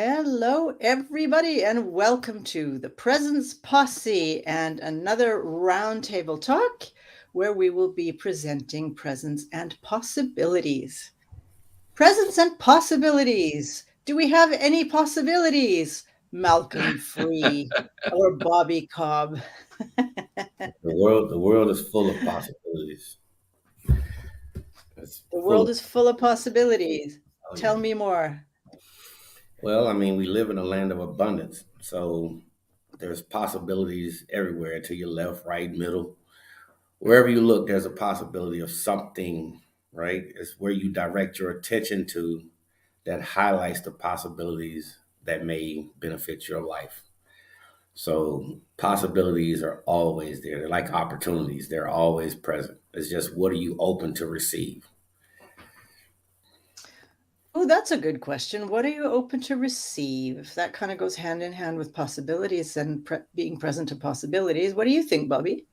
Hello, everybody, and welcome to the Presence Posse and another roundtable talk where we will be presenting presence and possibilities. Presence and possibilities. Do we have any possibilities? Malcolm Free or Bobby Cobb? The world is full of possibilities. It's The full world of, is full of possibilities. oh Tell yeah. me more. Well, I mean, we live in a land of abundance, so there's possibilities everywhere to your left, right, middle. Wherever you look, there's a possibility of something, right? It's where you direct your attention to that highlights the possibilities that may benefit your life. So possibilities are always there. They're like opportunities. They're always present. It's just what are you open to receive? Oh, that's a good question. What are you open to receive? That kind of goes hand in hand with possibilities and being present to possibilities. What do you think, Bobby?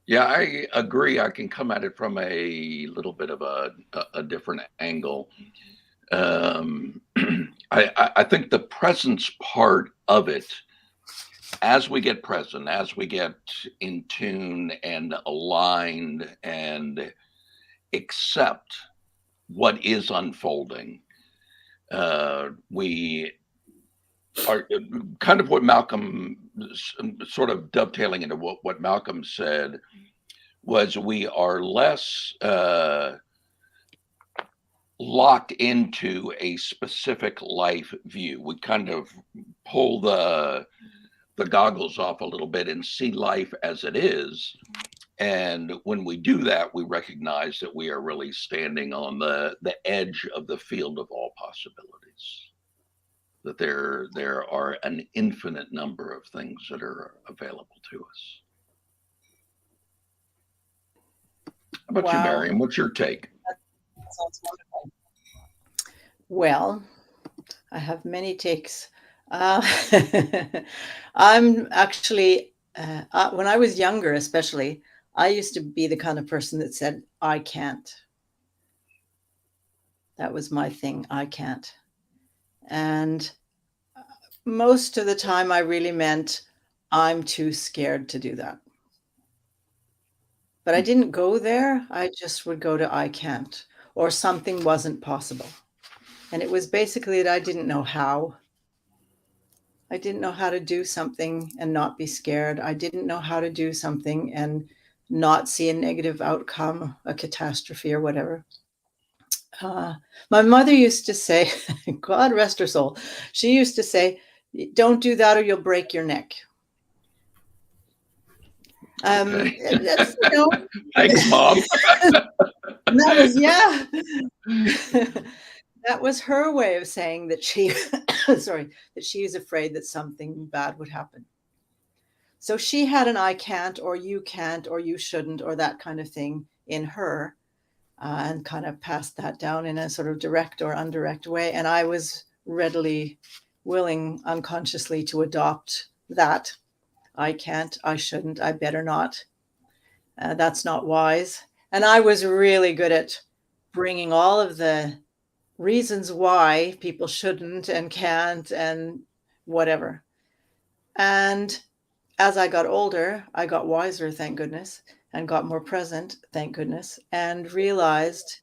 Yeah, I agree. I can come at it from a little bit of a different angle. I think the presence part of it, as we get present, as we get in tune and aligned and accept what is unfolding, we are kind of what Malcolm sort of dovetailing into what Malcolm said was we are less locked into a specific life view. We kind of pull the goggles off a little bit and see life as it is. And when we do that, we recognize that we are really standing on the edge of the field of all possibilities. That there are an infinite number of things that are available to us. How about you, Wow, Miriam? What's your take? that sounds wonderful. Well, I have many takes. Uh, I'm actually, when I was younger, especially, I used to be the kind of person that said, I can't. That was my thing. I can't. And most of the time, I really meant I'm too scared to do that. But I didn't go there. I just would go to I can't, or something wasn't possible. And it was basically that I didn't know how. I didn't know how to do something and not be scared. I didn't know how to do something and not see a negative outcome, a catastrophe or whatever. My mother used to say, God rest her soul, she used to say, don't do that or you'll break your neck. Okay. That's, you know, Thanks, Mom. that was, yeah. That was her way of saying that she, sorry, that she is afraid that something bad would happen. So she had an I can't, or you can't, or you shouldn't, or that kind of thing in her, and kind of passed that down in a sort of direct or indirect way. And I was readily willing, unconsciously, to adopt that. I can't, I shouldn't, I better not. That's not wise. And I was really good at bringing all of the reasons why people shouldn't and can't and whatever. And as I got older, I got wiser, thank goodness, and got more present, thank goodness, and realized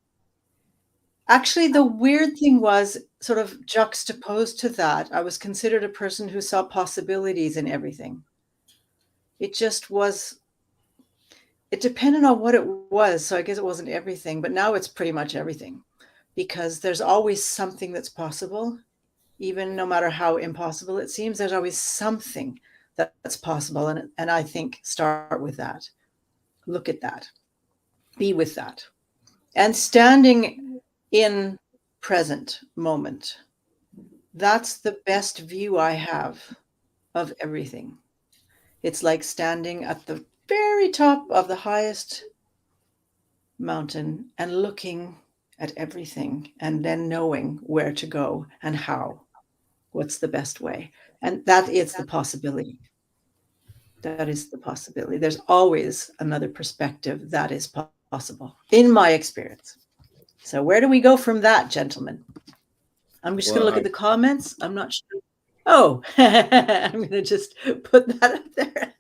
actually the weird thing was sort of juxtaposed to that. I was considered a person who saw possibilities in everything. It just was, it depended on what it was. So I guess it wasn't everything, but now it's pretty much everything because there's always something that's possible. Even no matter how impossible it seems, there's always something that's possible. And I think start with that. Look at that. Be with that. And standing in present moment. That's the best view I have of everything. It's like standing at the very top of the highest mountain and looking at everything and then knowing where to go and how. What's the best way? And that is the possibility. That is the possibility. There's always another perspective that is possible, in my experience. So, where do we go from that, gentlemen? I'm just going to Well, look at the comments. I'm not sure. Oh, I'm going to just put that up there.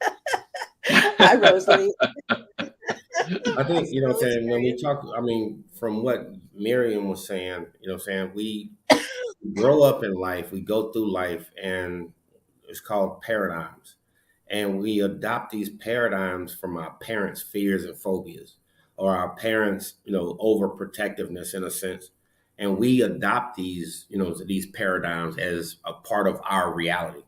Hi, Rosalie. I think, you know what I'm saying, when we Rosemary. talk, I mean, from what Miriam was saying, you know what I'm saying, we grow up in life, we go through life, and it's called paradigms. And we adopt these paradigms from our parents' fears and phobias, or our parents, overprotectiveness in a sense. And we adopt these paradigms as a part of our reality.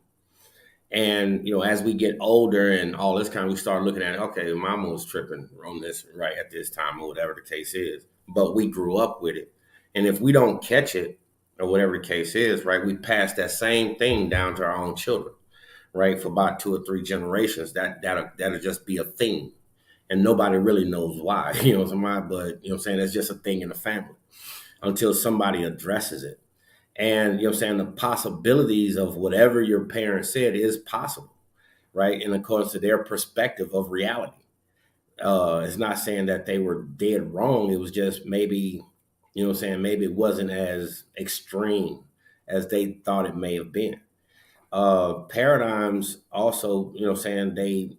And as we get older and all this we start looking at, okay, mama was tripping on this right at this time, or whatever the case is. But we grew up with it. And if we don't catch it, or whatever the case is, right, we pass that same thing down to our own children, right? For about 2 or 3 generations. That'll just be a thing. And nobody really knows why, but that's just a thing in the family until somebody addresses it. And the possibilities of whatever your parents said is possible, right? And of course, to their perspective of reality. It's not saying that they were dead wrong. It was just maybe, maybe it wasn't as extreme as they thought it may have been. Paradigms also, they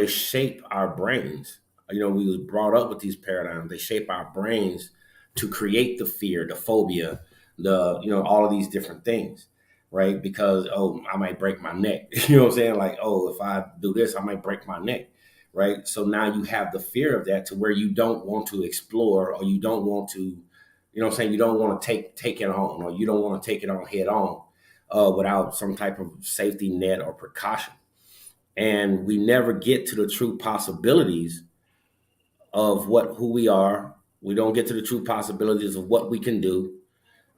shape our brains. We was brought up with these paradigms. They shape our brains to create the fear, the phobia, all of these different things, right? Because, oh, I might break my neck. You know what I'm saying? Like, oh, if I do this, I might break my neck, right? So now you have the fear of that to where you don't want to explore, or you don't want to, you don't want to take it on, or you don't want to take it on head on, without some type of safety net or precaution. And we never get to the true possibilities of who we are. We don't get to the true possibilities of what we can do,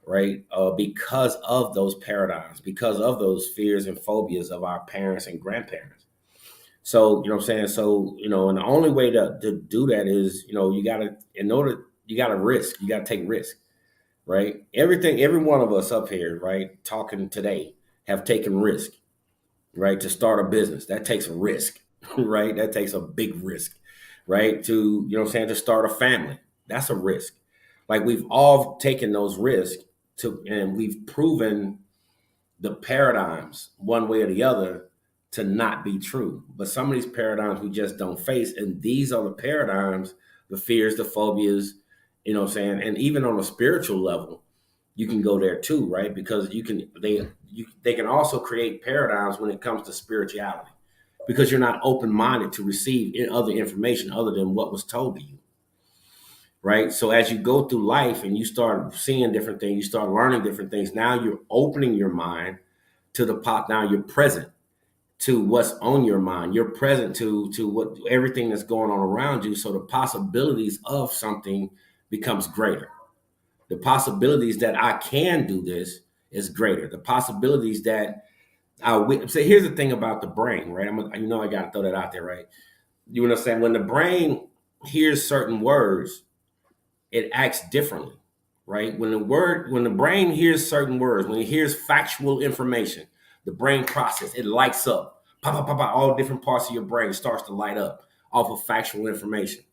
right? Because of those paradigms, because of those fears and phobias of our parents and grandparents. So, you know what I'm saying? So, and the only way to do that is, you gotta risk, you gotta take risk, right? Every one of us up here, right, talking today have taken risk, right? To start a business, that takes a risk, right? That takes a big risk, right? To, to start a family, that's a risk. Like, we've all taken those risks and we've proven the paradigms one way or the other to not be true. But some of these paradigms we just don't face. And these are the paradigms, the fears, the phobias, and even on a spiritual level, you can go there too, right? Because they can also create paradigms when it comes to spirituality, because you're not open minded to receive other information other than what was told to you, right? So as you go through life and you start seeing different things, you start learning different things. Now you're opening your mind to the pot. Now you're present to what's on your mind. You're present to what everything that's going on around you. So the possibilities of something becomes greater. The possibilities that I can do this is greater. The possibilities that so here's the thing about the brain, right? I got to throw that out there, right? You understand, when the brain hears certain words, it acts differently, right? When the brain hears certain words, when it hears factual information, the brain process, it lights up. Pop, pop, pop, pop, all different parts of your brain starts to light up off of factual information.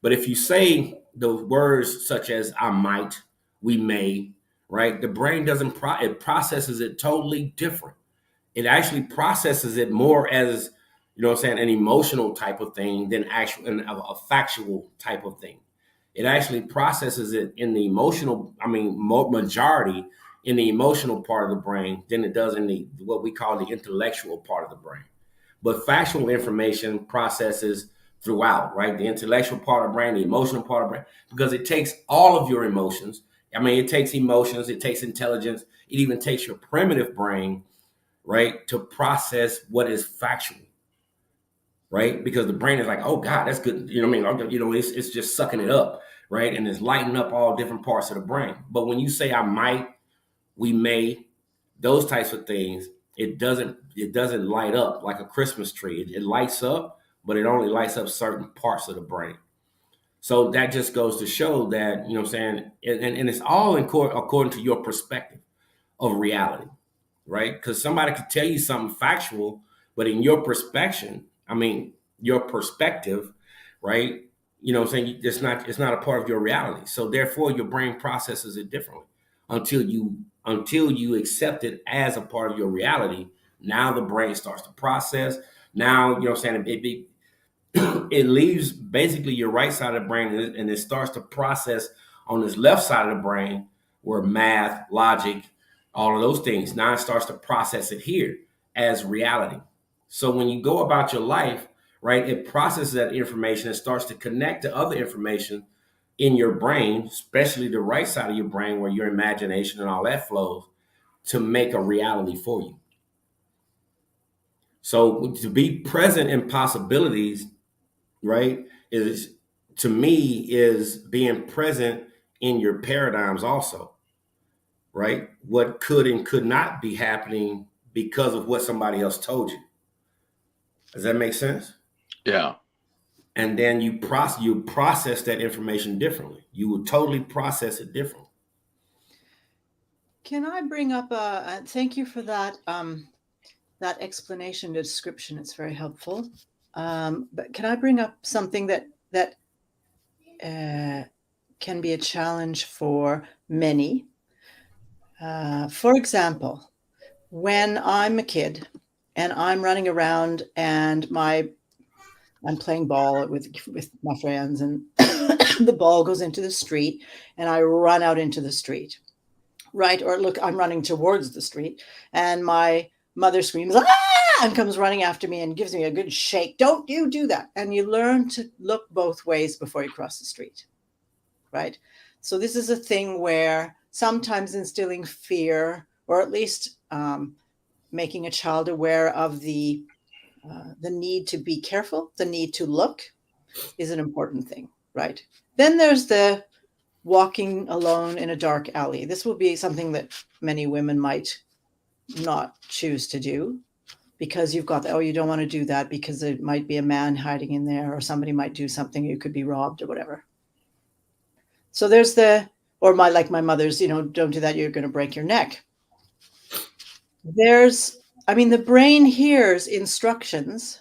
But if you say the words such as I might, we may, right? The brain doesn't it processes it totally different. It actually processes it more as, an emotional type of thing than a factual type of thing. It actually processes it in the emotional, majority in the emotional part of the brain than it does in the what we call the intellectual part of the brain. But factual information processes throughout, right? The intellectual part of the brain, the emotional part of the brain, because it takes all of your emotions. It takes emotions, it takes intelligence, it even takes your primitive brain, right, to process what is factual, right? Because the brain is like, oh God, that's good. It's just sucking it up, right? And it's lighting up all different parts of the brain. But when you say I might, we may, those types of things, it doesn't light up like a Christmas tree. It lights up, but it only lights up certain parts of the brain. So that just goes to show that, and it's all according to your perspective of reality, right? Because somebody could tell you something factual, but in your perspective, your perspective, right? It's not a part of your reality. So therefore, your brain processes it differently. until you accept it as a part of your reality. Now the brain starts to process. Now, you know what I'm saying, it leaves basically your right side of the brain, and it starts to process on this left side of the brain where math, logic, all of those things. Now it starts to process it here as reality. So when you go about your life, right, it processes that information and starts to connect to other information in your brain, especially the right side of your brain where your imagination and all that flows, to make a reality for you. So to be present in possibilities, right, is, to me, is being present in your paradigms also, right? What could and could not be happening because of what somebody else told you. Does that make sense? Yeah. And then you process that information differently. You will totally process it differently. Can I bring up thank you for that explanation, description. It's very helpful. But can I bring up something that can be a challenge for many? For example, when I'm a kid and I'm running around and I'm playing ball with my friends, and the ball goes into the street, and I run out into the street, right? Or look, I'm running towards the street, and my mother screams, "Ah!" and comes running after me and gives me a good shake. Don't you do that. And you learn to look both ways before you cross the street, right? So this is a thing where sometimes instilling fear, or at least making a child aware of the need to be careful, the need to look, is an important thing, right? Then there's the walking alone in a dark alley. This will be something that many women might not choose to do, because you've got, oh, you don't want to do that because there might be a man hiding in there, or somebody might do something, you could be robbed or whatever. So there's or like my mother's, don't do that, you're going to break your neck. The brain hears instructions.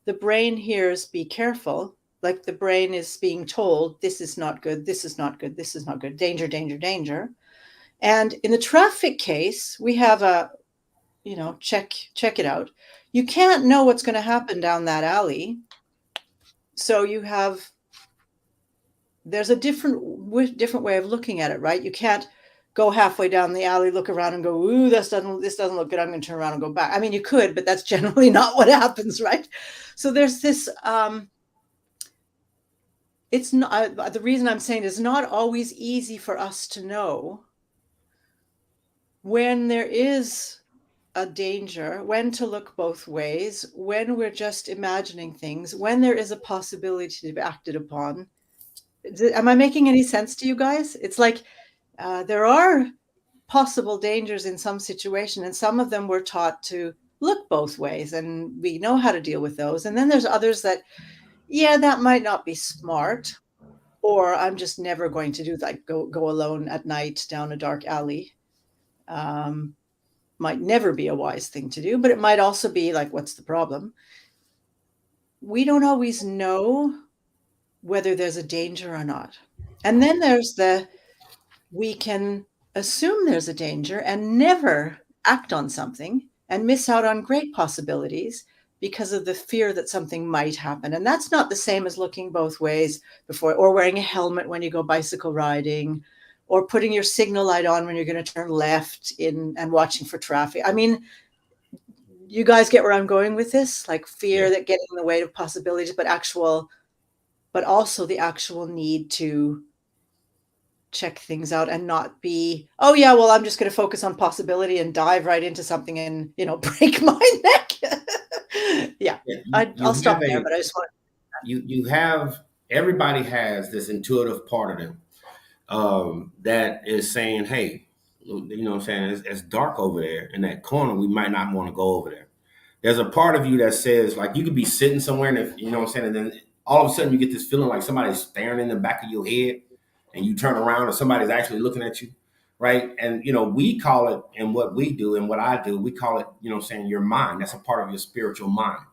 The brain hears, be careful. Like the brain is being told, this is not good, this is not good, this is not good, danger, danger, danger. And in the traffic case, we have check it out. You can't know what's going to happen down that alley. So there's a different way of looking at it, right? You can't go halfway down the alley, look around and go, ooh, this doesn't look good, I'm going to turn around and go back. I mean, you could, but that's generally not what happens, right? So there's this, it's not, the reason I'm saying it's not always easy for us to know when there is a danger, when to look both ways, when we're just imagining things, when there is a possibility to be acted upon. Am I making any sense to you guys? It's like there are possible dangers in some situation, and some of them we're taught to look both ways, and we know how to deal with those. And then there's others that, yeah, that might not be smart, or I'm just never going to do that. Go alone at night down a dark alley. Might never be a wise thing to do, but it might also be like, what's the problem? We don't always know whether there's a danger or not. And then there's we can assume there's a danger and never act on something and miss out on great possibilities because of the fear that something might happen. And that's not the same as looking both ways before, or wearing a helmet when you go bicycle riding, or putting your signal light on when you're going to turn left and watching for traffic. I mean, you guys get where I'm going with this? Like fear that getting in the way of possibilities, but also the actual need to check things out and not be, oh yeah, well, I'm just going to focus on possibility and dive right into something and, break my neck. Yeah. I'll stop there, but I just want everybody has this intuitive part of them that is saying, hey, you know what I'm saying, it's dark over there in that corner, we might not want to go over there. There's a part of you that says, like, you could be sitting somewhere and you know what I'm saying, and then all of a sudden you get this feeling like somebody's staring in the back of your head, and you turn around and somebody's actually looking at you, right? And we call it, and what we do and what I do, we call it, what I'm saying, your mind. That's a part of your spiritual mind,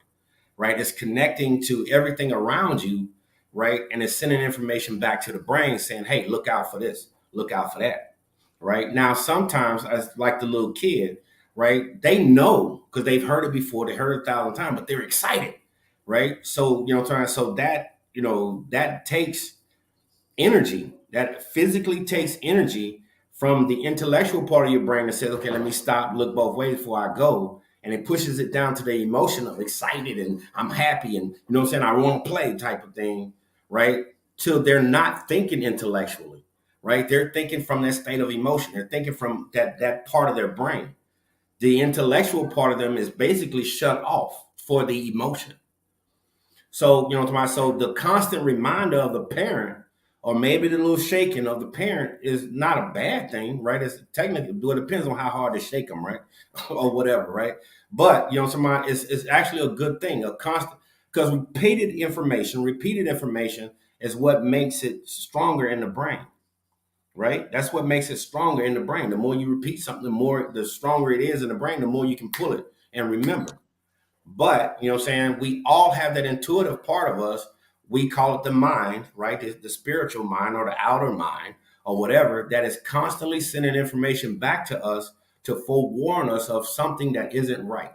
right? It's connecting to everything around you, right? And it's sending information back to the brain saying, hey, look out for this, look out for that, right? Now, sometimes, as like the little kid, right, they know because they've heard it before, they heard it 1,000 times, but they're excited, right? So, you know, so that, you know, that takes energy, that physically takes energy from the intellectual part of your brain that says, okay, let me stop, look both ways before I go. And it pushes it down to the emotion of excited and I'm happy and, you know what I'm saying, I want to play type of thing, right? Till they're not thinking intellectually, right? They're thinking from that state of emotion. They're thinking from that part of their brain. The intellectual part of them is basically shut off for the emotion. So, you know, so the constant reminder of the parent, or maybe the little shaking of the parent, is not a bad thing, right? It's technically, it depends on how hard they shake them, right? Or whatever, right? But, you know, it's actually a good thing, a constant, because repeated information is what makes it stronger in the brain, right? That's what makes it stronger in the brain. The more you repeat something, the stronger it is in the brain, the more you can pull it and remember. But, you know what I'm saying, we all have that intuitive part of us. We call it the mind, right? The spiritual mind or the outer mind or whatever, that is constantly sending information back to us to forewarn us of something that isn't right,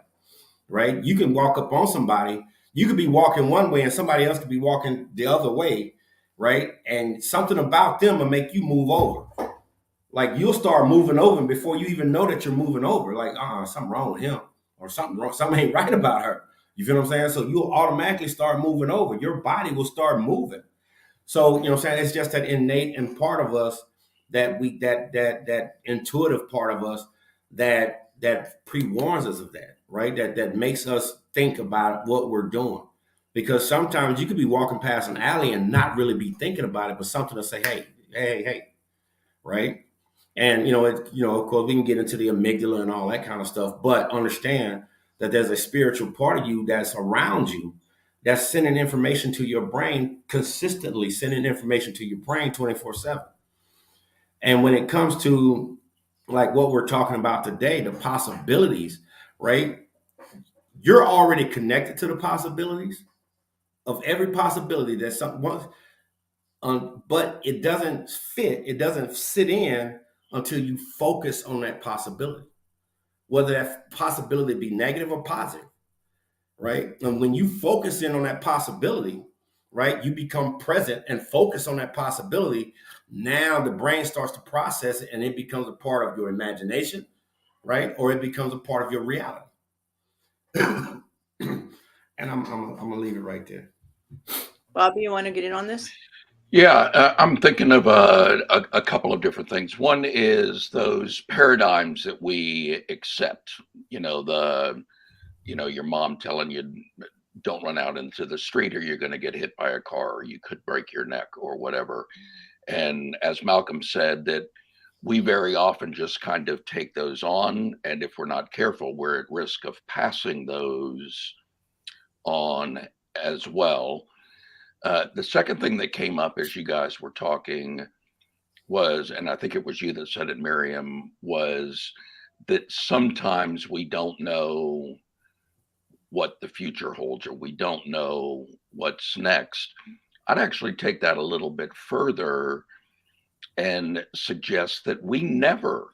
right? You can walk up on somebody, you could be walking one way and somebody else could be walking the other way, right? And something about them will make you move over. Like you'll start moving over before you even know that you're moving over. Like, something wrong with him, or something wrong, something ain't right about her. You feel what I'm saying? So you'll automatically start moving over. Your body will start moving. So, you know what I'm saying? It's just that innate and part of us that intuitive part of us that pre-warns us of that, right? That makes us think about what we're doing. Because sometimes you could be walking past an alley and not really be thinking about it, but something to say, hey, right? And of course, we can get into the amygdala and all that kind of stuff, but understand that there's a spiritual part of you that's around you that's sending information to your brain consistently, sending information to your brain 24/7. And when it comes to like what we're talking about today, the possibilities, right? You're already connected to the possibilities of every possibility that something. But it doesn't sit in until you focus on that possibility, whether that possibility be negative or positive, right? And when you focus in on that possibility, right, you become present and focus on that possibility. Now the brain starts to process it and it becomes a part of your imagination, right? Or it becomes a part of your reality. And I'm gonna leave it right there. Bobby, you want to get in on this? Yeah, I'm thinking of a couple of different things. One is those paradigms that we accept. Your mom telling you don't run out into the street or you're going to get hit by a car or you could break your neck or whatever. And as Malcolm said, that we very often just kind of take those on. And if we're not careful, we're at risk of passing those on as well. The second thing that came up as you guys were talking was, and I think it was you that said it, Miriam, was that sometimes we don't know what the future holds or we don't know what's next. I'd actually take that a little bit further and suggest that we never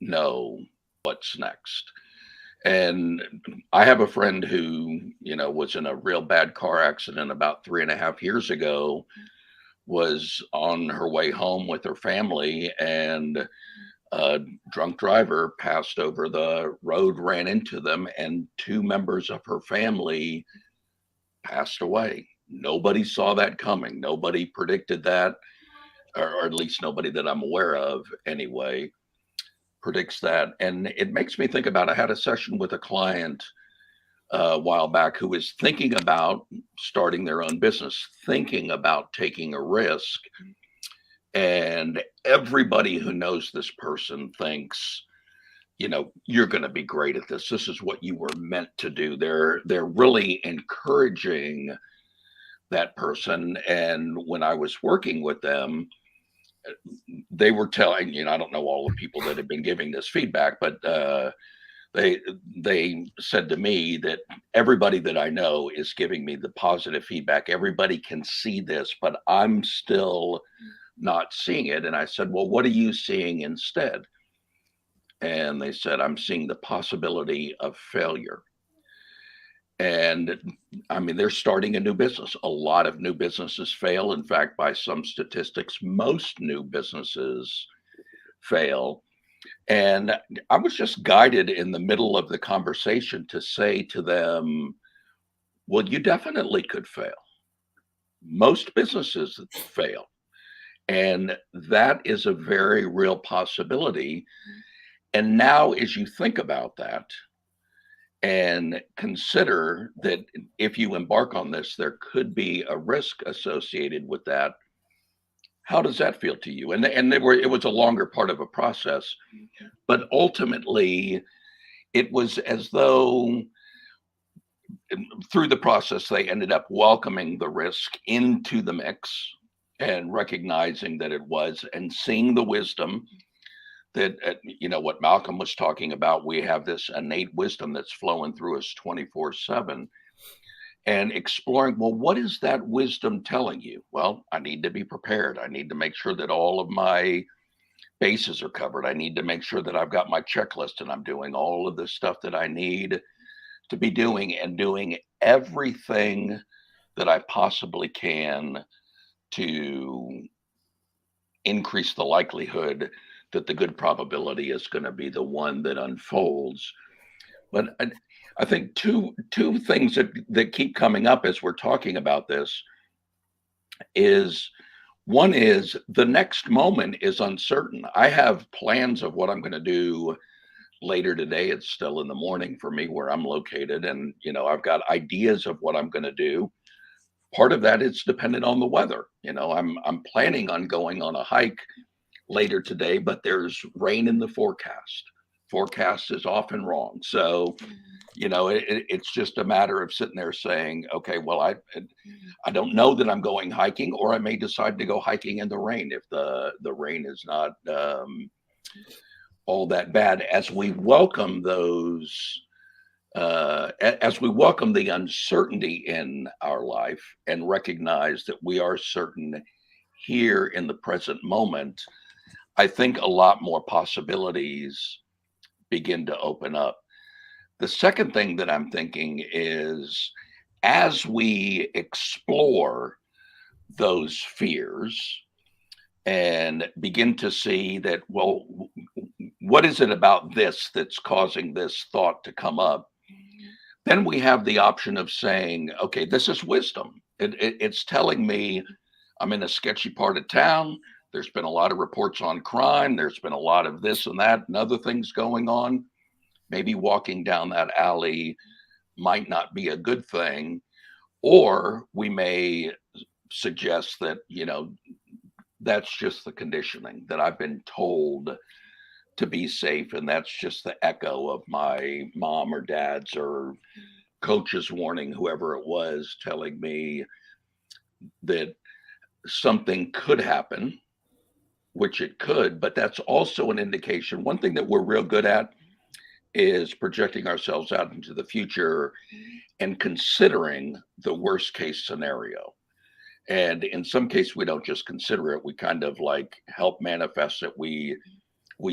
know what's next. And I have a friend who, was in a real bad car accident about 3.5 years ago, was on her way home with her family, and a drunk driver passed over the road, ran into them, and 2 members of her family passed away. Nobody saw that coming. Nobody predicted that, or at least nobody that I'm aware of anyway predicts that. And it makes me think about, I had a session with a client a while back who was thinking about starting their own business, thinking about taking a risk. And everybody who knows this person thinks, you're going to be great at this. This is what you were meant to do. They're really encouraging that person. And when I was working with them, they were telling, I don't know all the people that have been giving this feedback, but they said to me that everybody that I know is giving me the positive feedback. Everybody can see this, but I'm still not seeing it. And I said, well, what are you seeing instead? And they said, I'm seeing the possibility of failure. And I mean, they're starting a new business. A lot of new businesses fail. In fact, by some statistics, most new businesses fail. And I was just guided in the middle of the conversation to say to them, well, you definitely could fail. Most businesses fail. And that is a very real possibility. And now, as you think about that and consider that if you embark on this, there could be a risk associated with that. How does that feel to you? And it was a longer part of a process, but ultimately, it was as though through the process they ended up welcoming the risk into the mix and recognizing that it was, and seeing the wisdom that what Malcolm was talking about. We have this innate wisdom that's flowing through us 24/7, and exploring, well, what is that wisdom telling you? Well, I need to be prepared. I need to make sure that all of my bases are covered. I need to make sure that I've got my checklist and I'm doing all of the stuff that I need to be doing, and doing everything that I possibly can to increase the likelihood that the good probability is going to be the one that unfolds. But I think two things that keep coming up as we're talking about this is, one is the next moment is uncertain. I have plans of what I'm going to do later today. It's still in the morning for me where I'm located, and I've got ideas of what I'm going to do. Part of that is dependent on the weather. I'm planning on going on a hike later today, but there's rain in the forecast. Forecast is often wrong. So, it's just a matter of sitting there saying, okay, well, I don't know that I'm going hiking, or I may decide to go hiking in the rain if the rain is not all that bad. As we welcome those, as we welcome the uncertainty in our life and recognize that we are certain here in the present moment, I think a lot more possibilities begin to open up. The second thing that I'm thinking is, as we explore those fears and begin to see that, well, what is it about this that's causing this thought to come up? Then we have the option of saying, okay, this is wisdom. It's telling me I'm in a sketchy part of town. There's been a lot of reports on crime. There's been a lot of this and that and other things going on. Maybe walking down that alley might not be a good thing. Or we may suggest that, that's just the conditioning that I've been told to be safe. And that's just the echo of my mom or dad's or coach's warning, whoever it was, telling me that something could happen, which it could, but that's also an indication. One thing that we're real good at is projecting ourselves out into the future and considering the worst case scenario. And in some cases, we don't just consider it, we kind of like help manifest it. We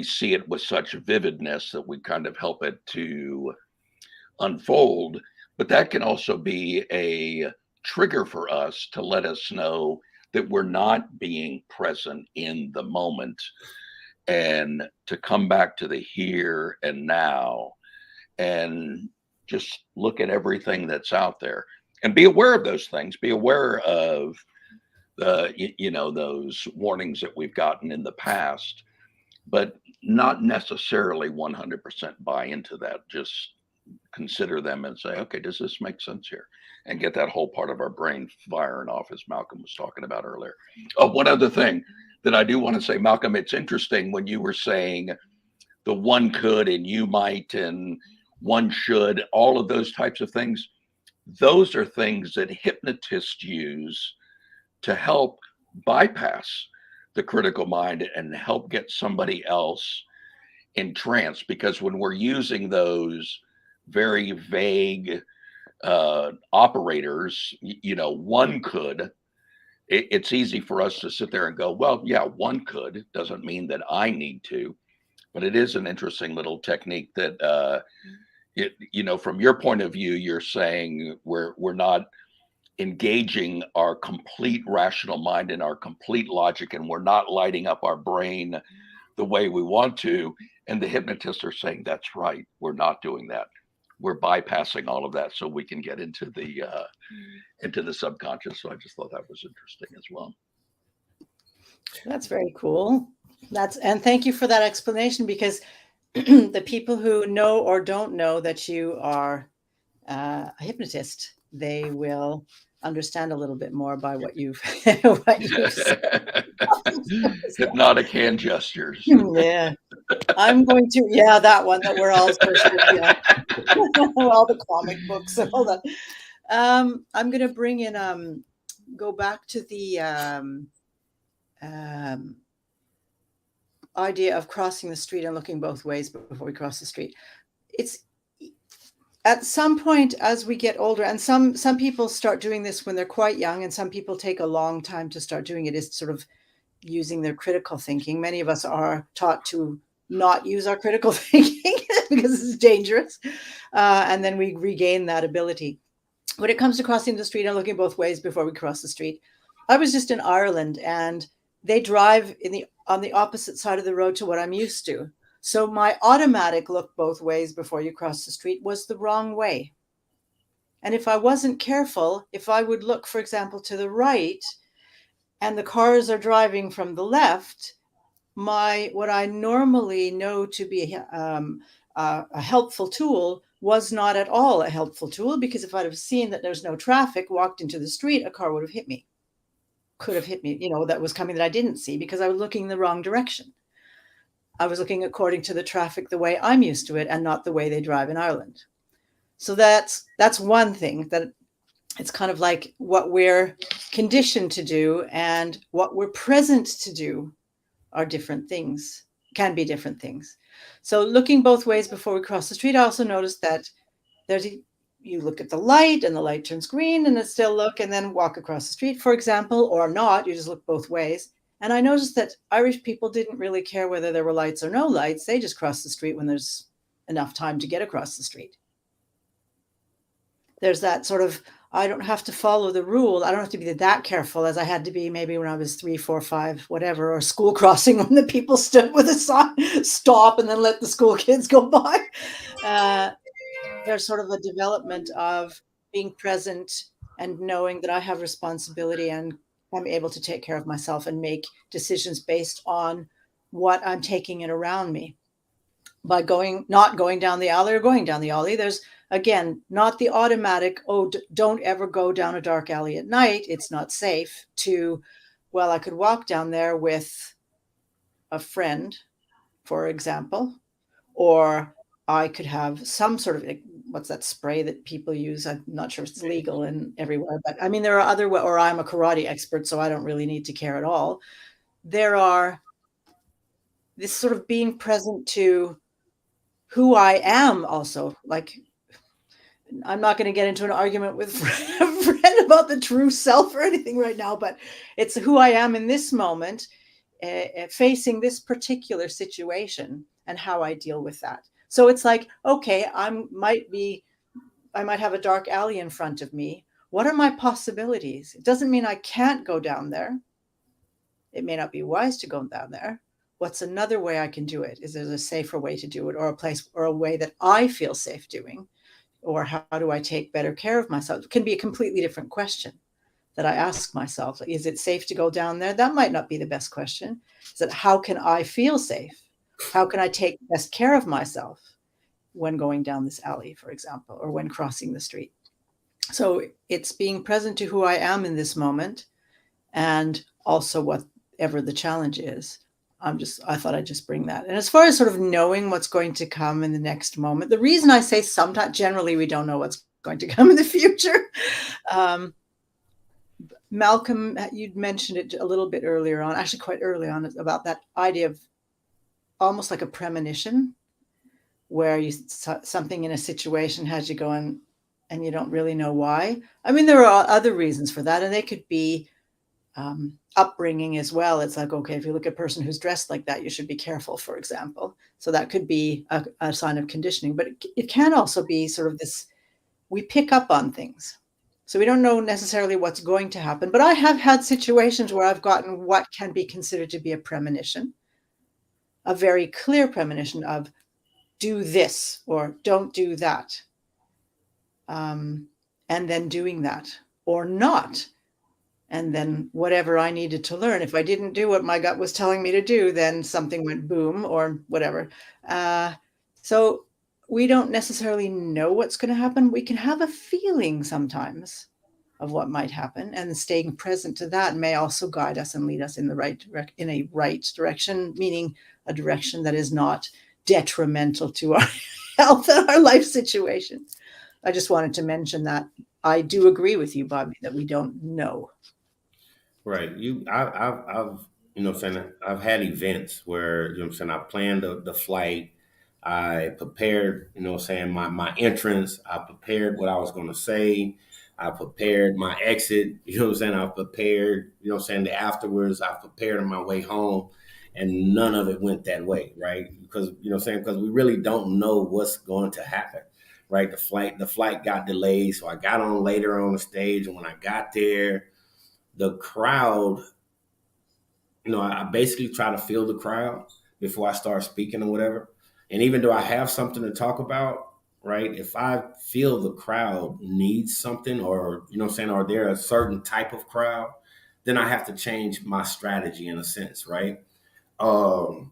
see it with such vividness that we kind of help it to unfold. But that can also be a trigger for us to let us know that we're not being present in the moment, and to come back to the here and now and just look at everything that's out there and be aware of those things, be aware of those warnings that we've gotten in the past, but not necessarily 100% buy into that. Just consider them and say, okay, does this make sense here? And get that whole part of our brain firing off, as Malcolm was talking about earlier. Oh, one other thing that I do want to say, Malcolm, it's interesting when you were saying the one could and you might and one should, all of those types of things. Those are things that hypnotists use to help bypass the critical mind and help get somebody else in trance. Because when we're using those very vague operators, one could, it's easy for us to sit there and go, well, yeah, one could, doesn't mean that I need to. But it is an interesting little technique that, from your point of view, you're saying we're not engaging our complete rational mind and our complete logic, and we're not lighting up our brain the way we want to. And the hypnotists are saying, that's right, we're not doing that. We're bypassing all of that so we can get into the subconscious. So I just thought that was interesting as well. That's very cool. And thank you for that explanation, because the people who know or don't know that you are a hypnotist, they will understand a little bit more by what you've said. Hypnotic hand gestures. Yeah. I'm going to, that one that we're all supposed to, all the comic books and all that. I'm going to bring in, go back to the idea of crossing the street and looking both ways before we cross the street. It's at some point as we get older, and some people start doing this when they're quite young, and some people take a long time to start doing it, is sort of using their critical thinking. Many of us are taught to not use our critical thinking because it's dangerous. And then we regain that ability. When it comes to crossing the street and looking both ways before we cross the street, I was just in Ireland, and they drive on the opposite side of the road to what I'm used to. So my automatic look both ways before you cross the street was the wrong way. And if I wasn't careful, if I would look, for example, to the right, and the cars are driving from the left, what I normally know to be a helpful tool was not at all a helpful tool, because if I'd have seen that there's no traffic, walked into the street, a car would have hit me. Could have hit me, that was coming that I didn't see, because I was looking in the wrong direction. I was looking according to the traffic the way I'm used to it, and not the way they drive in Ireland. So that's one thing, that it's kind of like what we're conditioned to do and what we're present to do are different things, can be different things. So looking both ways before we cross the street, I also noticed that you look at the light and the light turns green, and it's still look, and then walk across the street, for example, or not, you just look both ways. And I noticed that Irish people didn't really care whether there were lights or no lights. They just cross the street when there's enough time to get across the street. There's that sort of, I don't have to follow the rule. I don't have to be that careful as I had to be maybe when I was 3, 4, 5, whatever, or school crossing, when the people stood with a sign, stop, and then let the school kids go by. There's sort of a development of being present and knowing that I have responsibility, and I'm able to take care of myself and make decisions based on what I'm taking in around me. By not going down the alley or going down the alley, there's, again, not the automatic, don't ever go down a dark alley at night, it's not safe, to, well, I could walk down there with a friend, for example, or I could have some sort of, what's that spray that people use? I'm not sure if it's legal in everywhere, but I mean, there are other, or I'm a karate expert, so I don't really need to care at all. There are this sort of being present to who I am also. Like, I'm not going to get into an argument with Fred about the true self or anything right now, but it's who I am in this moment, facing this particular situation, and how I deal with that. So it's like, okay, I might have a dark alley in front of me. What are my possibilities? It doesn't mean I can't go down there. It may not be wise to go down there. What's another way I can do it? Is there a safer way to do it, or a place or a way that I feel safe doing? Or how do I take better care of myself? It can be a completely different question that I ask myself. Is it safe to go down there? That might not be the best question. Is that, how can I feel safe? How can I take best care of myself when going down this alley, for example, or when crossing the street? So it's being present to who I am in this moment, and also whatever the challenge is. I thought I'd just bring that. And as far as sort of knowing what's going to come in the next moment, the reason I say sometimes, generally we don't know what's going to come in the future. Malcolm, you'd mentioned it a little bit earlier on, actually quite early on, about that idea of almost like a premonition, where something in a situation has you going and you don't really know why. I mean, there are other reasons for that, and they could be upbringing as well. It's like, okay, if you look at a person who's dressed like that, you should be careful, for example. So that could be a sign of conditioning, but it can also be sort of this, we pick up on things. So we don't know necessarily what's going to happen, but I have had situations where I've gotten what can be considered to be a premonition, a very clear premonition of do this or don't do that. And then doing that or not. And then whatever I needed to learn, if I didn't do what my gut was telling me to do, then something went boom or whatever. So we don't necessarily know what's going to happen. We can have a feeling sometimes of what might happen, and staying present to that may also guide us and lead us in the in a right direction, meaning a direction that is not detrimental to our health and our life situation. I just wanted to mention that I do agree with you, Bobby, that we don't know. Right. I've, you know, what I'm saying, I've had events where, you know, what I'm saying, I planned the flight. I prepared, you know, what I'm saying, my entrance. I prepared what I was going to say. I prepared my exit. You know what I'm saying? I prepared, you know what I'm saying, the afterwards. I prepared on my way home, and none of it went that way, right? Because, you know what I'm saying, because we really don't know what's going to happen, right? The flight got delayed, so I got on later on the stage, and when I got there, the crowd, you know, I basically try to feel the crowd before I start speaking or whatever. And even though I have something to talk about, right, if I feel the crowd needs something, or, you know what I'm saying, or they're a certain type of crowd, then I have to change my strategy in a sense, right? Um,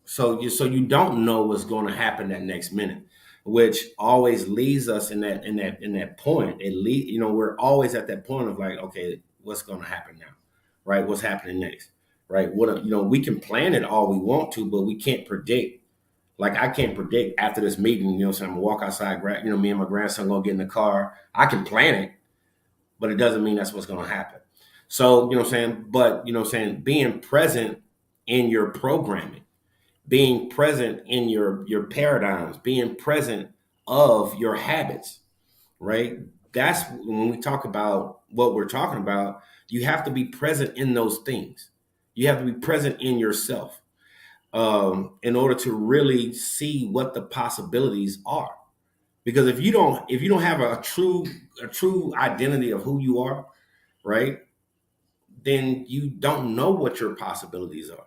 so you don't know what's going to happen that next minute, which always leads us in that point. You know, we're always at that point of like, okay, what's going to happen now, right? What's happening next, right? What, you know, we can plan it all we want to, but we can't predict. Like, I can't predict after this meeting, you know, so I'm gonna walk outside, you know, me and my grandson gonna get in the car. I can plan it, but it doesn't mean that's what's gonna happen. So, you know what I'm saying? But, you know what I'm saying, being present in your programming, being present in your paradigms, being present of your habits, right? That's when we talk about what we're talking about. You have to be present in those things. You have to be present in yourself, in order to really see what the possibilities are. Because if you don't have a true identity of who you are, right, then you don't know what your possibilities are,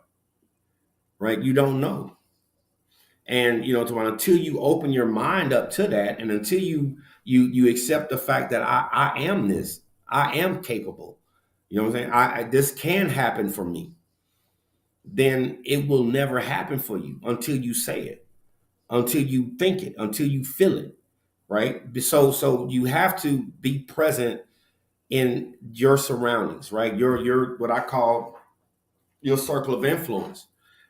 right? You don't know. And, you know, until you open your mind up to that, and until you accept the fact that I am this, I am capable, you know what I'm saying, this can happen for me, then it will never happen for you until you say it, until you think it, until you feel it, right? So you have to be present in your surroundings, right? Your what I call your circle of influence,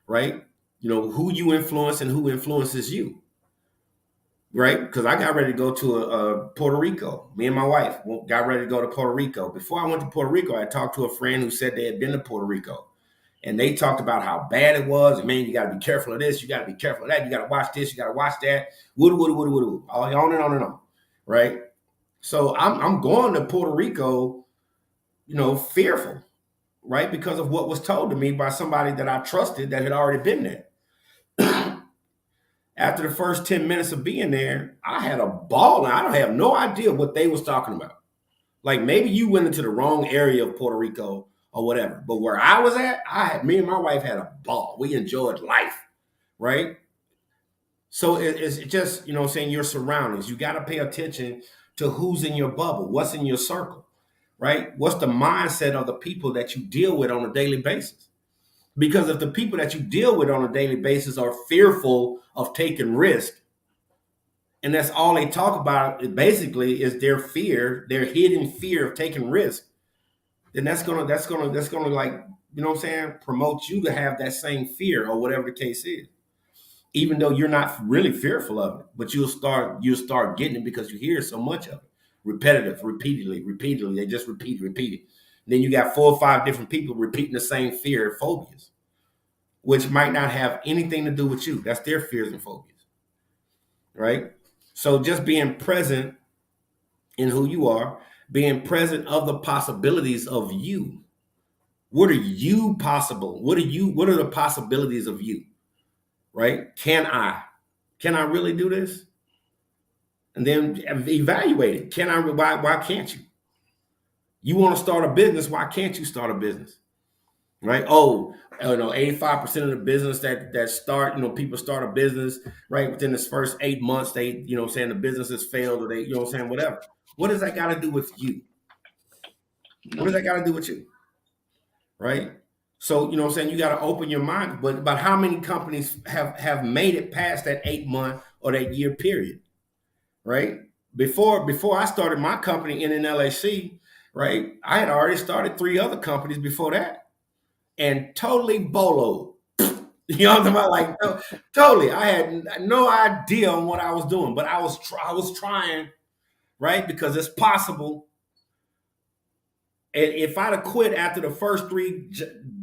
right? You know, who you influence and who influences you, right? Because I got ready to go to a Puerto Rico. Me and my wife got ready to go to Puerto Rico. Before I went to Puerto Rico, I talked to a friend who said they had been to Puerto Rico. And they talked about how bad it was. And man, you got to be careful of this. You got to be careful of that. You got to watch this. You got to watch that. Woody. All on and on and on. Right. So I'm going to Puerto Rico, you know, fearful, right? Because of what was told to me by somebody that I trusted that had already been there. After the first 10 minutes of being there, I had a ball. And I don't have no idea what they was talking about. Like, maybe you went into the wrong area of Puerto Rico or whatever. But where I was at, me and my wife had a ball. We enjoyed life, right? So it's just, you know what I'm saying, your surroundings. You got to pay attention to who's in your bubble, what's in your circle, right? What's the mindset of the people that you deal with on a daily basis? Because if the people that you deal with on a daily basis are fearful of taking risk, and that's all they talk about, basically, is their fear, their hidden fear of taking risk, then that's gonna like, you know what I'm saying, promote you to have that same fear or whatever the case is. Even though you're not really fearful of it, but you'll start getting it because you hear so much of it. Repetitive, repeatedly. They just repeat it. And then you got 4 or 5 different people repeating the same fear and phobias, which might not have anything to do with you. That's their fears and phobias, right? So just being present in who you are, being present of the possibilities of you, What are you possible? What are the possibilities of you? Right? Can I really do this? And then evaluate it. Can I? Why can't you? You want to start a business? Why can't you start a business? Right? Oh, 85% of the business that start, people start a business, right? Within this first 8 months, they, saying the business has failed, or they, saying whatever. What does that got to do with you? What does that got to do with you? Right? So, you got to open your mind. But about how many companies have made it past that 8 month or that year period, right? Before I started my company in NLAC, right? I had already started 3 other companies before that, and totally bolo. You know what I'm talking about? Like, no, totally. I had no idea on what I was doing, but I was trying, right? Because it's possible. And if I'd have quit after the first 3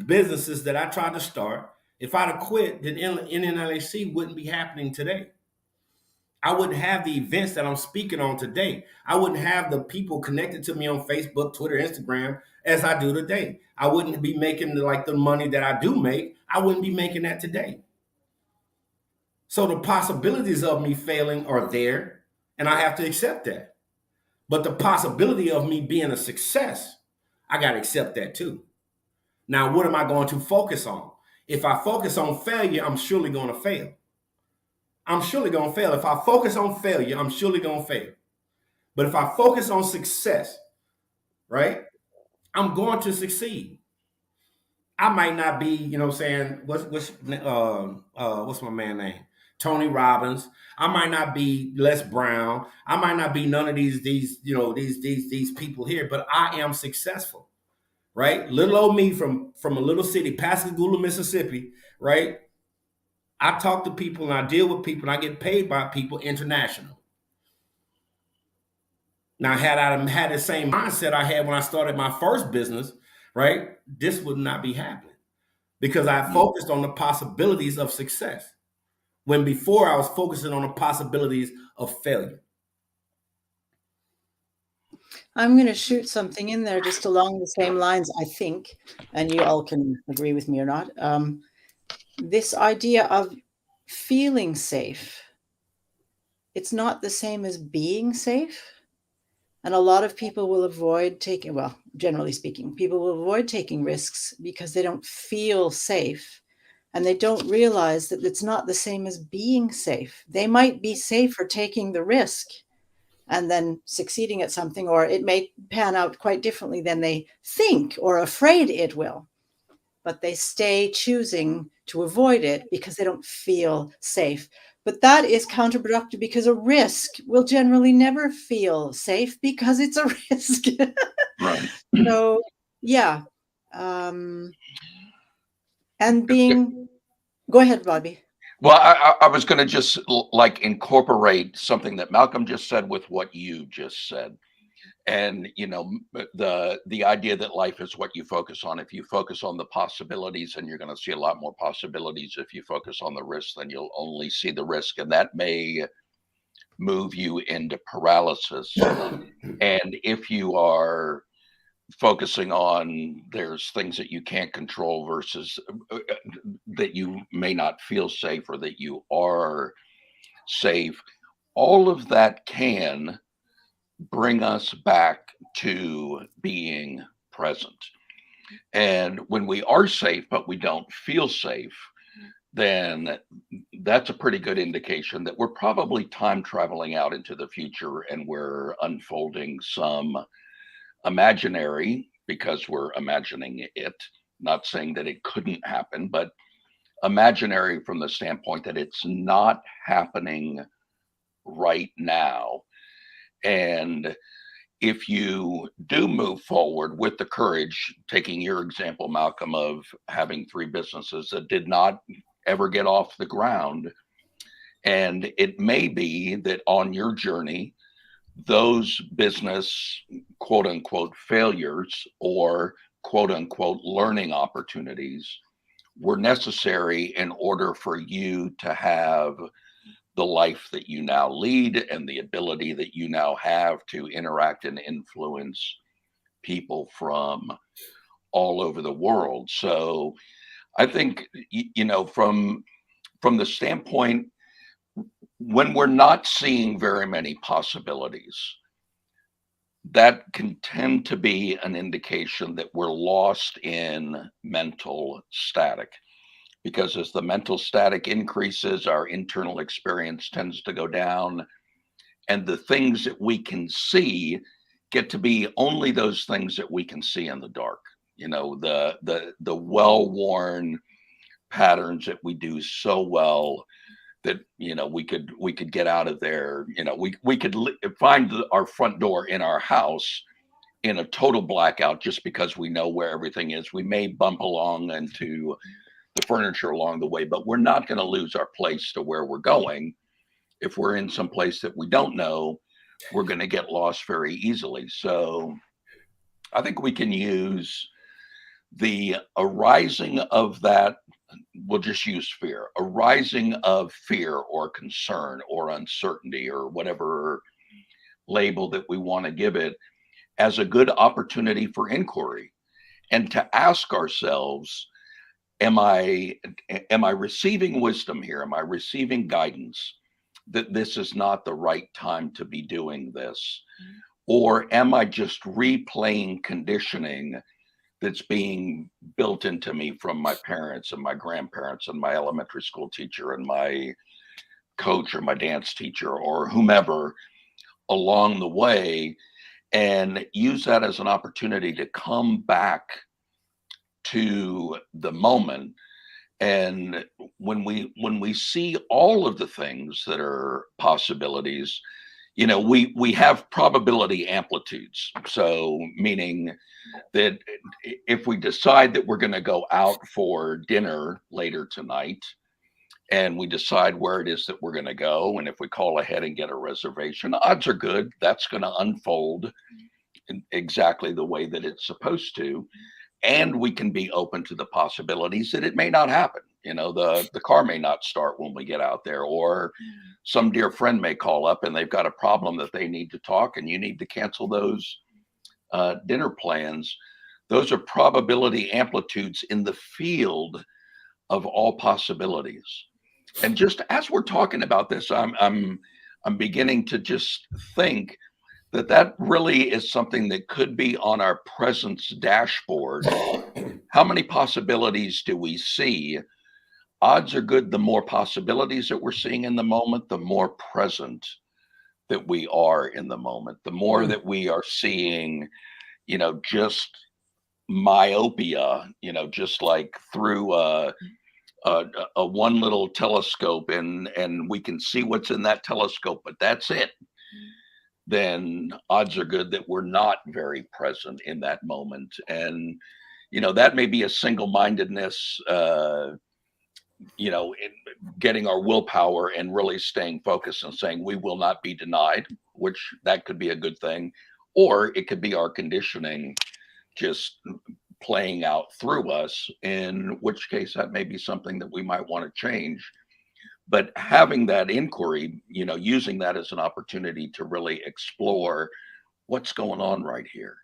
businesses that I tried to start, if I'd have quit, then NLAC wouldn't be happening today. I wouldn't have the events that I'm speaking on today. I wouldn't have the people connected to me on Facebook, Twitter, Instagram as I do today. I wouldn't be making the money that I do make. I wouldn't be making that today. So the possibilities of me failing are there, and I have to accept that. But the possibility of me being a success, I got to accept that too. Now, what am I going to focus on? If I focus on failure, I'm surely going to fail. I'm surely going to fail. If I focus on failure, I'm surely going to fail. But if I focus on success, right, I'm going to succeed. I might not be, saying, what's my man name? Tony Robbins. I might not be Les Brown. I might not be none of these people here, but I am successful, right? Little old me from a little city, Pascagoula, Mississippi, right? I talk to people and I deal with people and I get paid by people international. Now, had I had the same mindset I had when I started my first business, right, this would not be happening because I focused on the possibilities of success when before I was focusing on the possibilities of failure. I'm going to shoot something in there just along the same lines, I think, and you all can agree with me or not. This idea of feeling safe, it's not the same as being safe. And a lot of people will avoid taking, well, generally speaking, people will avoid taking risks because they don't feel safe. And they don't realize that it's not the same as being safe. They might be safe for taking the risk and then succeeding at something, or it may pan out quite differently than they think or afraid it will. But they stay choosing to avoid it because they don't feel safe. But that is counterproductive because a risk will generally never feel safe because it's a risk. Right. So, yeah. And go ahead, Bobby. Well, I was going to just incorporate something that Malcolm just said with what you just said. And, the idea that life is what you focus on. If you focus on the possibilities, and you're going to see a lot more possibilities. If you focus on the risk, then you'll only see the risk. And that may move you into paralysis. And if you are focusing on there's things that you can't control versus that you may not feel safe or that you are safe, all of that can bring us back to being present. And when we are safe, but we don't feel safe, then that's a pretty good indication that we're probably time traveling out into the future and we're unfolding some imaginary, because we're imagining it, not saying that it couldn't happen, but imaginary from the standpoint that it's not happening right now. And if you do move forward with the courage, taking your example, Malcolm, of having 3 businesses that did not ever get off the ground, and it may be that on your journey, those business quote unquote failures or quote unquote learning opportunities were necessary in order for you to have the life that you now lead and the ability that you now have to interact and influence people from all over the world. So I think, from the standpoint, when we're not seeing very many possibilities, that can tend to be an indication that we're lost in mental static. Because as the mental static increases, our internal experience tends to go down, and the things that we can see get to be only those things that we can see in the dark. The well-worn patterns that we do so well that we could get out of there. We could find our front door in our house in a total blackout just because we know where everything is. We may bump along into the furniture along the way, but we're not going to lose our place to where we're going. If we're in some place that we don't know, we're going to get lost very easily. So I think we can use the arising of that. We'll just use fear, arising of fear or concern or uncertainty or whatever label that we want to give it, as a good opportunity for inquiry, and to ask ourselves, am I receiving wisdom here? Am I receiving guidance that this is not the right time to be doing this? Or am I just replaying conditioning that's being built into me from my parents and my grandparents and my elementary school teacher and my coach or my dance teacher or whomever along the way, and use that as an opportunity to come back to the moment. And when we see all of the things that are possibilities, we have probability amplitudes. So meaning that if we decide that we're going to go out for dinner later tonight, and we decide where it is that we're going to go, and if we call ahead and get a reservation, odds are good that's going to unfold in exactly the way that it's supposed to. And we can be open to the possibilities that it may not happen. The car may not start when we get out there, or some dear friend may call up and they've got a problem that they need to talk, and you need to cancel those dinner plans. Those are probability amplitudes in the field of all possibilities. And just as we're talking about this, I'm beginning to just think that really is something that could be on our presence dashboard. How many possibilities do we see? Odds are good, the more possibilities that we're seeing in the moment, the more present that we are in the moment, the more that we are seeing, just myopia, just like through a one little telescope, and we can see what's in that telescope, but that's it. Then odds are good that we're not very present in that moment. And that may be a single-mindedness, in getting our willpower and really staying focused and saying we will not be denied, which that could be a good thing. Or it could be our conditioning just playing out through us, in which case that may be something that we might want to change. But having that inquiry, using that as an opportunity to really explore what's going on right here,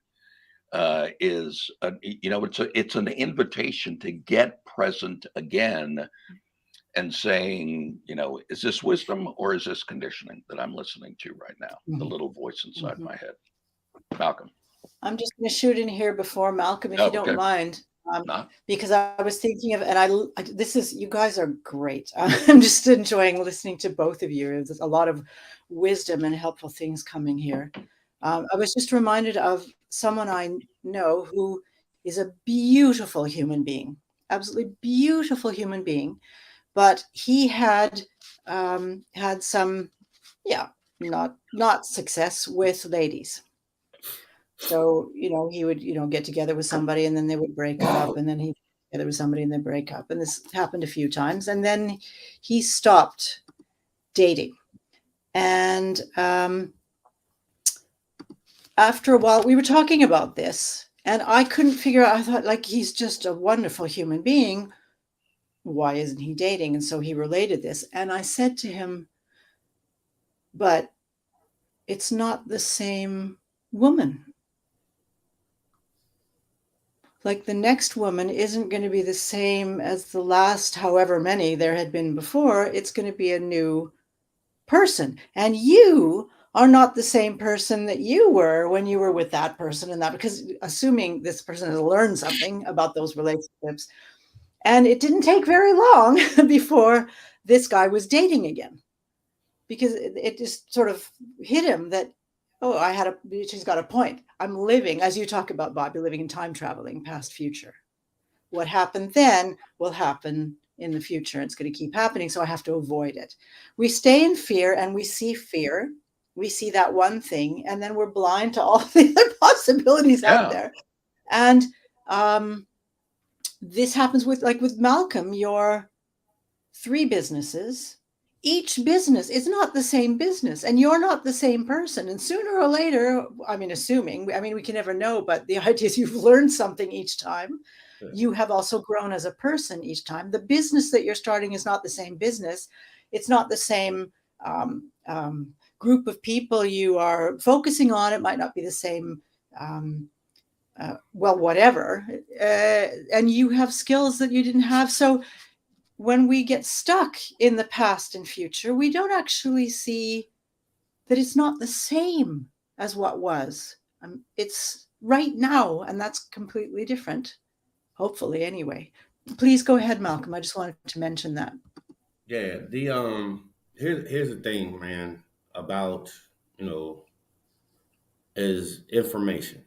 it's an invitation to get present again, and saying, is this wisdom or is this conditioning that I'm listening to right now? The little voice inside my head. Malcolm. I'm just going to shoot in here before Malcolm, if you don't mind. Because I was thinking of, and you guys are great. I'm just enjoying listening to both of you. There's a lot of wisdom and helpful things coming here. I was just reminded of someone I know who is a beautiful human being, absolutely beautiful human being, but he had had some, not success with ladies. So, he would, get together with somebody and then they would break up, and then he'd get together with somebody and then break up. And this happened a few times. And then he stopped dating. And after a while, we were talking about this, and I couldn't figure out, I thought, like, he's just a wonderful human being. Why isn't he dating? And so he related this. And I said to him, but it's not the same woman. Like the next woman isn't going to be the same as the last however many there had been before. It's going to be a new person. And you are not the same person that you were when you were with that person and that, because assuming this person has learned something about those relationships. And it didn't take very long before this guy was dating again, because it just sort of hit him that, oh, she's got a point. I'm living, as you talk about, Bobby, living in time traveling, past, future. What happened then will happen in the future. It's going to keep happening. So I have to avoid it. We stay in fear and we see fear. We see that one thing, and then we're blind to all the other possibilities out there. And this happens with, like with Malcolm, your 3 businesses. Each business is not the same business, and you're not the same person. And sooner or later, I mean, we can never know, but the idea is you've learned something each time. You have also grown as a person each time. The business that you're starting is not the same business. It's not the same group of people you are focusing on. It might not be the same, whatever. And you have skills that you didn't have. So when we get stuck in the past and future, we don't actually see that it's not the same as what was. It's right now, and that's completely different. Hopefully, anyway. Please go ahead, Malcolm. I just wanted to mention that. Yeah, here's the thing, man, about, is information,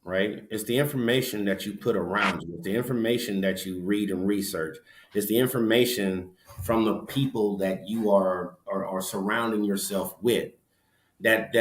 right? It's the information that you put around you. It's the information that you read and research. It's the information from the people that you are surrounding yourself with, that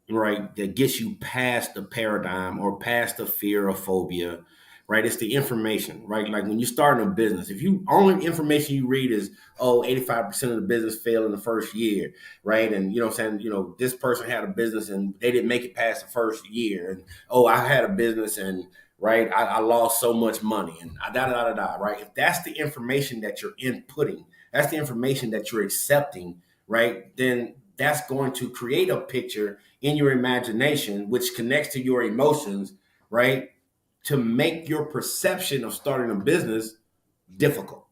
right, that gets you past the paradigm or past the fear or phobia, right? It's the information, right? Like when you start a business, if you only information you read is, oh, 85% of the business failed in the first year, right? And you know what I'm saying, this person had a business and they didn't make it past the first year. And oh, I had a business and right, I lost so much money and da da da da, right? If that's the information that you're inputting, that's the information that you're accepting, right? Then that's going to create a picture in your imagination, which connects to your emotions, right? To make your perception of starting a business difficult.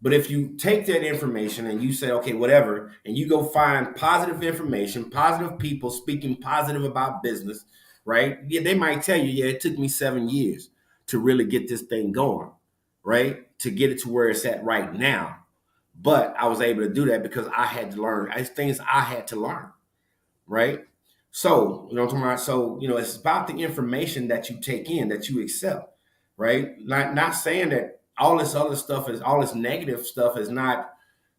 But if you take that information and you say, okay, whatever, and you go find positive information, positive people speaking positive about business, right? Yeah, they might tell you, yeah, it took me 7 years to really get this thing going, right? To get it to where it's at right now. But I was able to do that because I had to learn. It's things I had to learn, right? So, what I'm talking about? So, it's about the information that you take in, that you accept, right? Not saying that all this other stuff all this negative stuff is not,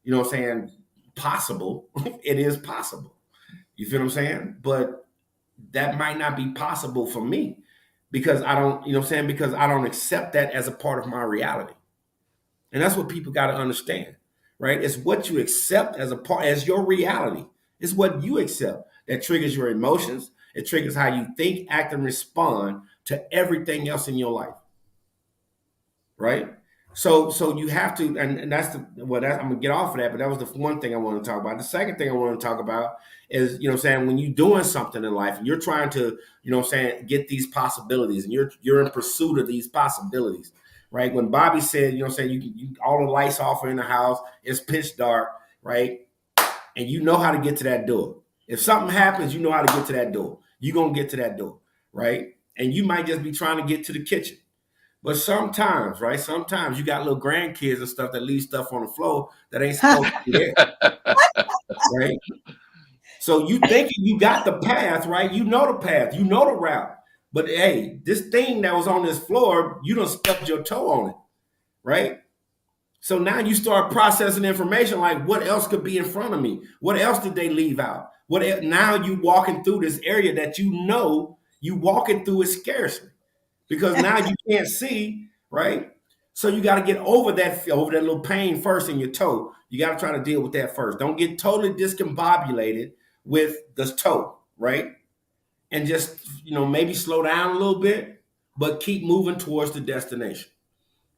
what I'm saying, possible. It is possible. You feel what I'm saying? But that might not be possible for me because I don't, what I'm saying, because I don't accept that as a part of my reality. And that's what people got to understand, right? It's what you accept as your reality. It's what you accept that triggers your emotions. It triggers how you think, act, and respond to everything else in your life, right? So you have to, and that's I'm gonna get off of that, but that was the one thing I want to talk about. The second thing I want to talk about is, when you're doing something in life and you're trying to, get these possibilities and you're in pursuit of these possibilities, right? When Bobby said, you all the lights off in the house, it's pitch dark, right? And you know how to get to that door. If something happens, you know how to get to that door. You're gonna get to that door, right? And you might just be trying to get to the kitchen. But sometimes, right? Sometimes you got little grandkids and stuff that leave stuff on the floor that ain't supposed to be there, right? So you thinking you got the path, right? You know the path, you know the route. But hey, this thing that was on this floor, you done stubbed your toe on it, right? So now you start processing information like, what else could be in front of me? What else did they leave out? Now you walking through this area that you walking through it scarcely because now you can't see, right? So you got to get over that little pain first in your toe. You got to try to deal with that first. Don't get totally discombobulated with the toe, right? And just, maybe slow down a little bit, but keep moving towards the destination,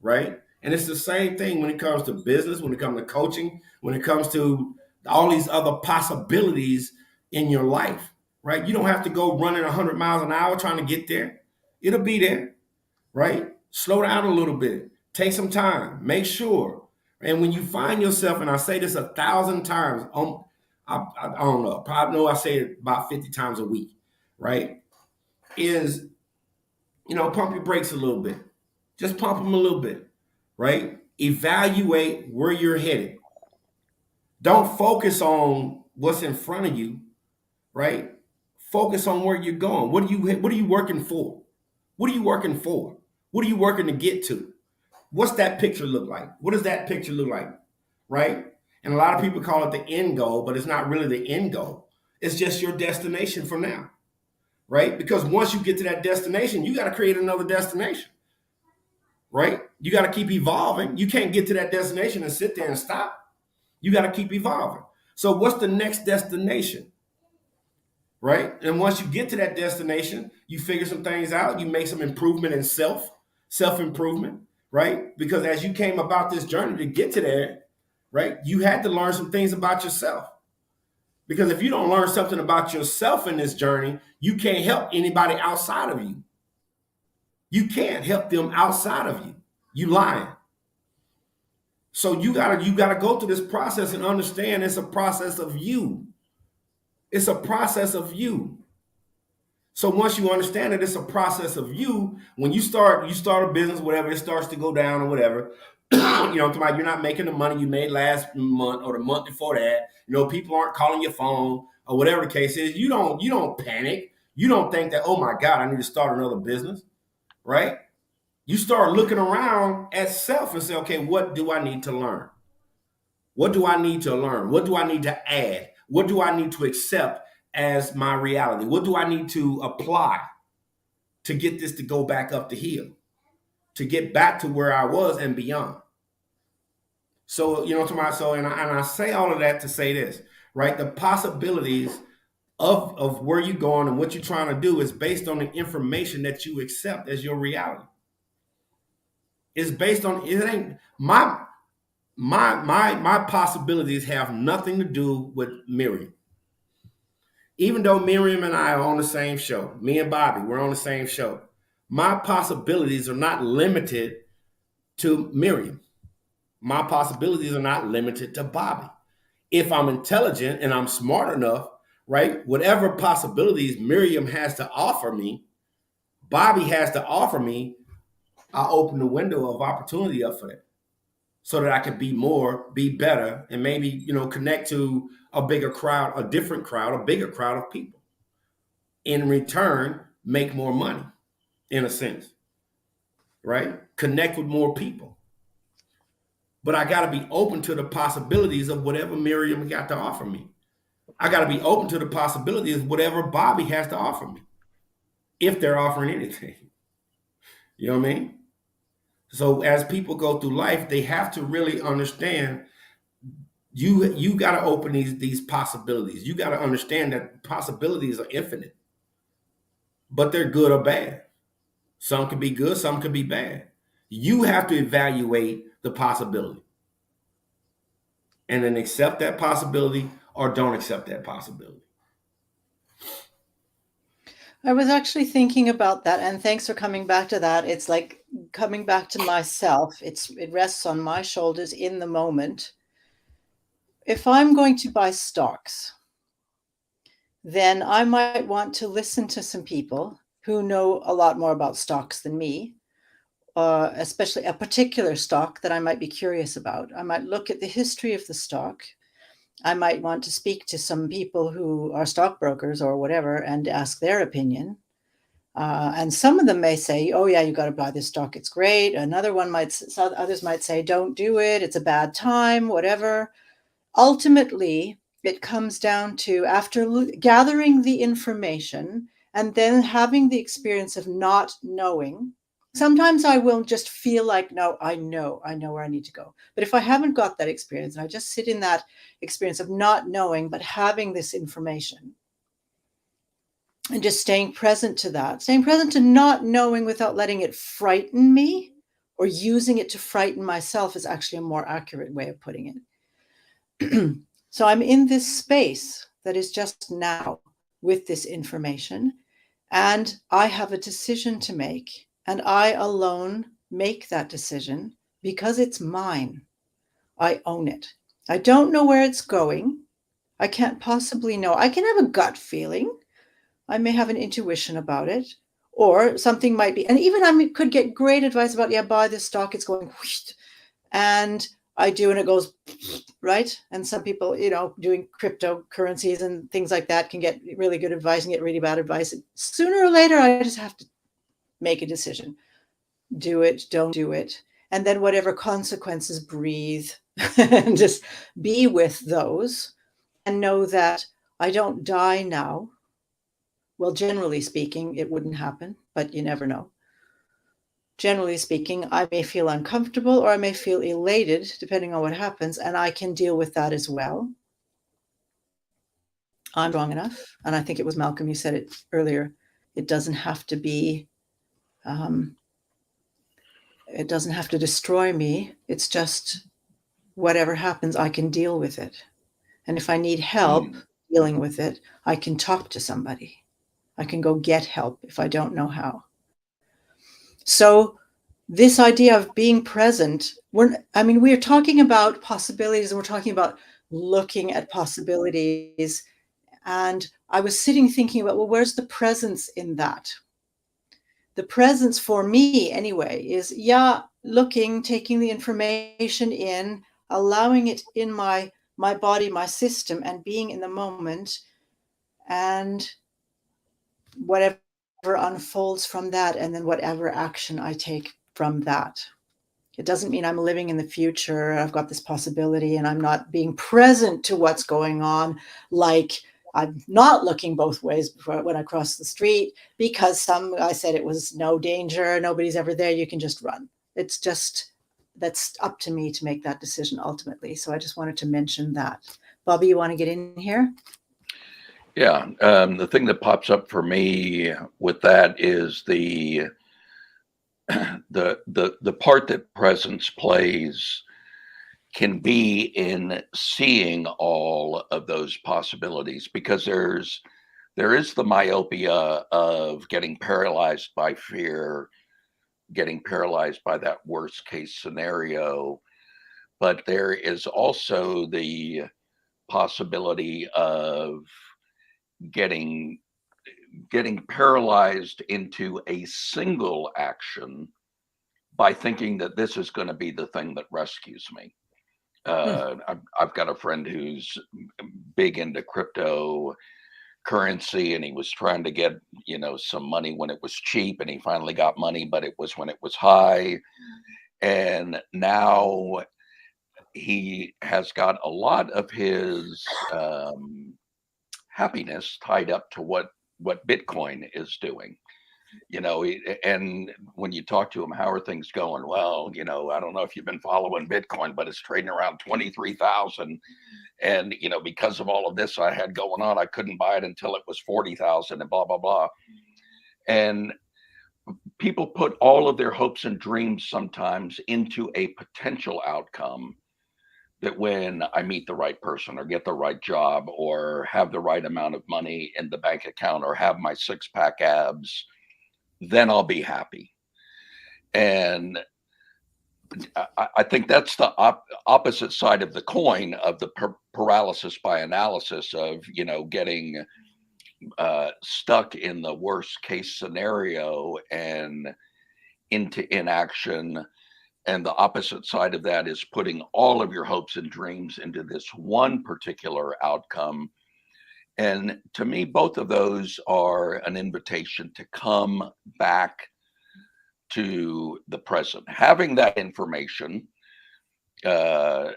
right? And it's the same thing when it comes to business, when it comes to coaching, when it comes to all these other possibilities in your life, right? You don't have to go running 100 miles an hour trying to get there. It'll be there, right? Slow down a little bit. Take some time. Make sure. And when you find yourself, and I say this 1,000 times, I don't know, probably know I say it about 50 times a week, right? Is, pump your brakes a little bit. Just pump them a little bit, right? Evaluate where you're headed. Don't focus on what's in front of you, right? Focus on where you're going. What are you working for? What are you working for? What are you working to get to? What's that picture look like? What does that picture look like? Right? And a lot of people call it the end goal, but it's not really the end goal. It's just your destination for now. Right? Because once you get to that destination, you got to create another destination. Right? You got to keep evolving. You can't get to that destination and sit there and stop. You got to keep evolving. So what's the next destination? Right? And once you get to that destination, you figure some things out. You make some improvement in self-improvement, right? Because as you came about this journey to get to there, right, you had to learn some things about yourself. Because if you don't learn something about yourself in this journey, you can't help anybody outside of you. You can't help them outside of you. You lying. So you gotta go through this process and understand it's a process of you. It's a process of you. So once you understand that it's a process of you, when you start a business, whatever, it starts to go down or whatever, you're not making the money you made last month or the month before that. People aren't calling your phone or whatever the case is. You don't panic. You don't think that, oh my God, I need to start another business, right? You start looking around at self and say, okay, what do I need to learn? What do I need to learn? What do I need to add? What do I need to accept as my reality? What do I need to apply to get this to go back up the hill, to get back to where I was and beyond? So, and I say all of that to say this, right? The possibilities of where you're going and what you're trying to do is based on the information that you accept as your reality. It's based on, it ain't my possibilities have nothing to do with Miriam. Even though Miriam and I are on the same show, me and Bobby, we're on the same show. My possibilities are not limited to Miriam. My possibilities are not limited to Bobby. If I'm intelligent and I'm smart enough, right, whatever possibilities Miriam has to offer me, Bobby has to offer me, I open the window of opportunity up for that so that I can be more, be better, and maybe, connect to a bigger crowd, a different crowd, a bigger crowd of people. In return, make more money, in a sense, right? Connect with more people. But I got to be open to the possibilities of whatever Miriam got to offer me. I got to be open to the possibilities of whatever Bobby has to offer me, if they're offering anything. You know what I mean? So as people go through life, they have to really understand you got to open these possibilities. You got to understand that possibilities are infinite, but they're good or bad. Some can be good, some can be bad. You have to evaluate the possibility and then accept that possibility or don't accept that possibility. I was actually thinking about that, and thanks for coming back to that. It's like coming back to myself. It rests on my shoulders in the moment. If I'm going to buy stocks, then I might want to listen to some people who know a lot more about stocks than me, especially a particular stock that I might be curious about. I might look at the history of the stock. I might want to speak to some people who are stockbrokers or whatever and ask their opinion. And some of them may say, oh yeah, you got to buy this stock. It's great. Others might say, don't do it. It's a bad time, whatever. Ultimately, it comes down to, after gathering the information and then having the experience of not knowing. Sometimes I will just feel like, no, I know where I need to go. But if I haven't got that experience and I just sit in that experience of not knowing, but having this information and just staying present to that, staying present to not knowing without letting it frighten me or using it to frighten myself is actually a more accurate way of putting it. So I'm in this space that is just now with this information. And I have a decision to make, and I alone make that decision because it's mine. I own it. I don't know where it's going. I can't possibly know. I can have a gut feeling. I may have an intuition about it, or something might be, and even could get great advice about, yeah, buy this stock, it's going whoosh, and I do, and it goes right. And some people, doing cryptocurrencies and things like that can get really good advice and get really bad advice. Sooner or later, I just have to make a decision. Do it, don't do it. And then whatever consequences, breathe and just be with those and know that I don't die now. Well, generally speaking, it wouldn't happen, but you never know. Generally speaking, I may feel uncomfortable or I may feel elated, depending on what happens, and I can deal with that as well. I'm strong enough. And I think it was Malcolm, you said it earlier. It doesn't have to be, it doesn't have to destroy me. It's just whatever happens, I can deal with it. And if I need help dealing with it, I can talk to somebody. I can go get help if I don't know how. So this idea of being present, we're talking about possibilities, and we're talking about looking at possibilities. And I was sitting thinking about, well, where's the presence in that? The presence for me anyway is, looking, taking the information in, allowing it in my body, my system, and being in the moment, and whatever unfolds from that, and then whatever action I take from that. It doesn't mean I'm living in the future, I've got this possibility, and I'm not being present to what's going on, like I'm not looking both ways when I cross the street because I said it was no danger, nobody's ever there, you can just run. It's just, that's up to me to make that decision ultimately. So I just wanted to mention that. Bobby, you want to get in here? Yeah, the thing that pops up for me with that is the part that presence plays can be in seeing all of those possibilities, because there is the myopia of getting paralyzed by fear, getting paralyzed by that worst case scenario, but there is also the possibility of getting paralyzed into a single action by thinking that this is going to be the thing that rescues me. I've got a friend who's big into cryptocurrency, and he was trying to get, some money when it was cheap, and he finally got money, but it was when it was high. And now he has got a lot of his happiness tied up to what Bitcoin is doing. And when you talk to him, how are things going? Well, I don't know if you've been following Bitcoin, but it's trading around 23,000. And, because of all of this I had going on, I couldn't buy it until it was 40,000 and blah, blah, blah. And people put all of their hopes and dreams sometimes into a potential outcome, that when I meet the right person or get the right job or have the right amount of money in the bank account or have my 6-pack abs, then I'll be happy. And I think that's the opposite side of the coin of the paralysis by analysis of, getting stuck in the worst case scenario and into inaction. And the opposite side of that is putting all of your hopes and dreams into this one particular outcome. And to me, both of those are an invitation to come back to the present, having that information of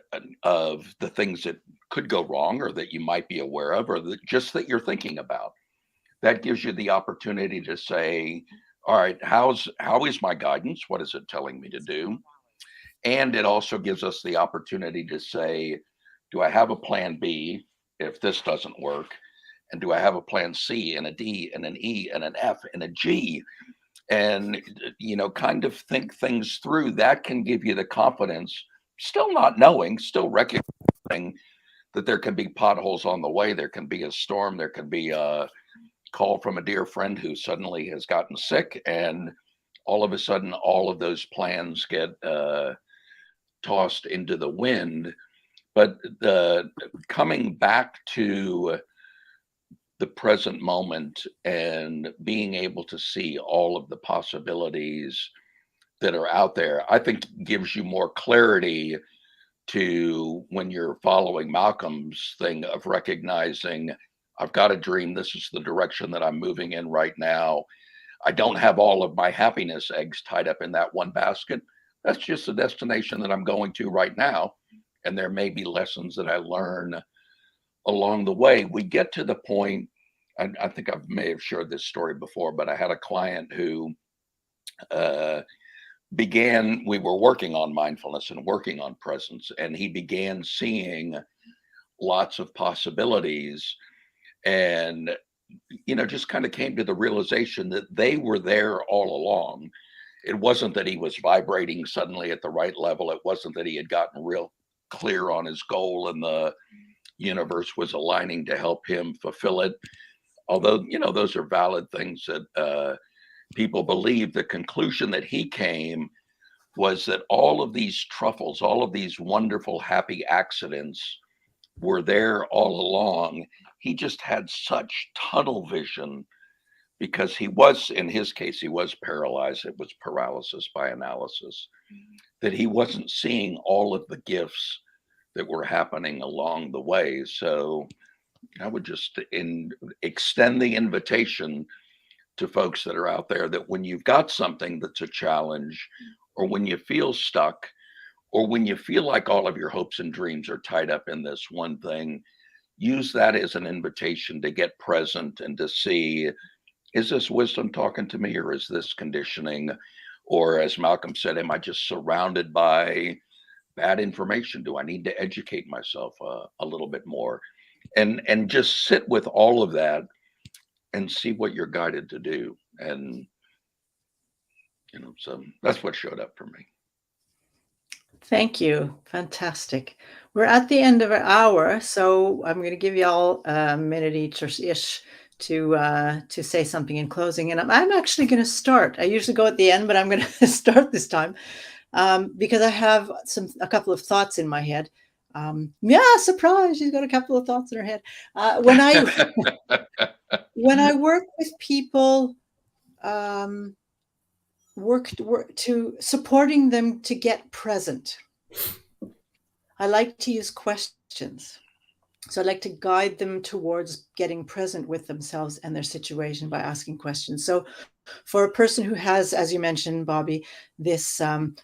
the things that could go wrong or that you might be aware of, or just that you're thinking about. That gives you the opportunity to say, all right, how is my guidance? What is it telling me to do? And it also gives us the opportunity to say, do I have a plan B if this doesn't work? And do I have a plan C and a D and an E and an F and a G? And, kind of think things through. That can give you the confidence, still not knowing, still recognizing that there can be potholes on the way. There can be a storm. There can be a call from a dear friend who suddenly has gotten sick, and all of a sudden, all of those plans get tossed into the wind. But coming back to the present moment and being able to see all of the possibilities that are out there, I think gives you more clarity to when you're following Malcolm's thing of recognizing, I've got a dream. This is the direction that I'm moving in right now. I don't have all of my happiness eggs tied up in that one basket. That's just the destination that I'm going to right now. And there may be lessons that I learn along the way. We get to the point, I think I may have shared this story before, but I had a client who we were working on mindfulness and working on presence, and he began seeing lots of possibilities, and just kind of came to the realization that they were there all along. It wasn't that he was vibrating suddenly at the right level. It wasn't that he had gotten real clear on his goal and the universe was aligning to help him fulfill it. Although, those are valid things that people believe. The conclusion that he came was that all of these truffles, all of these wonderful, happy accidents were there all along. He just had such tunnel vision because in his case, he was paralyzed. It was paralysis by analysis, that he wasn't seeing all of the gifts that were happening along the way. So I would just extend the invitation to folks that are out there that when you've got something that's a challenge, or when you feel stuck, or when you feel like all of your hopes and dreams are tied up in this one thing, use that as an invitation to get present and to see, is this wisdom talking to me, or is this conditioning? Or as Malcolm said, am I just surrounded by bad information? Do I need to educate myself a little bit more? And just sit with all of that and see what you're guided to do. And, so that's what showed up for me. Thank you. Fantastic. We're at the end of our hour, so I'm going to give you all a minute each or ish to say something in closing. And I'm actually going to start. I usually go at the end, but I'm going to start this time because I have a couple of thoughts in my head. Surprise! She's got a couple of thoughts in her head. When I work with people, work to supporting them to get present, I like to use questions. So I like to guide them towards getting present with themselves and their situation by asking questions. So for a person who has, as you mentioned, Bobby, this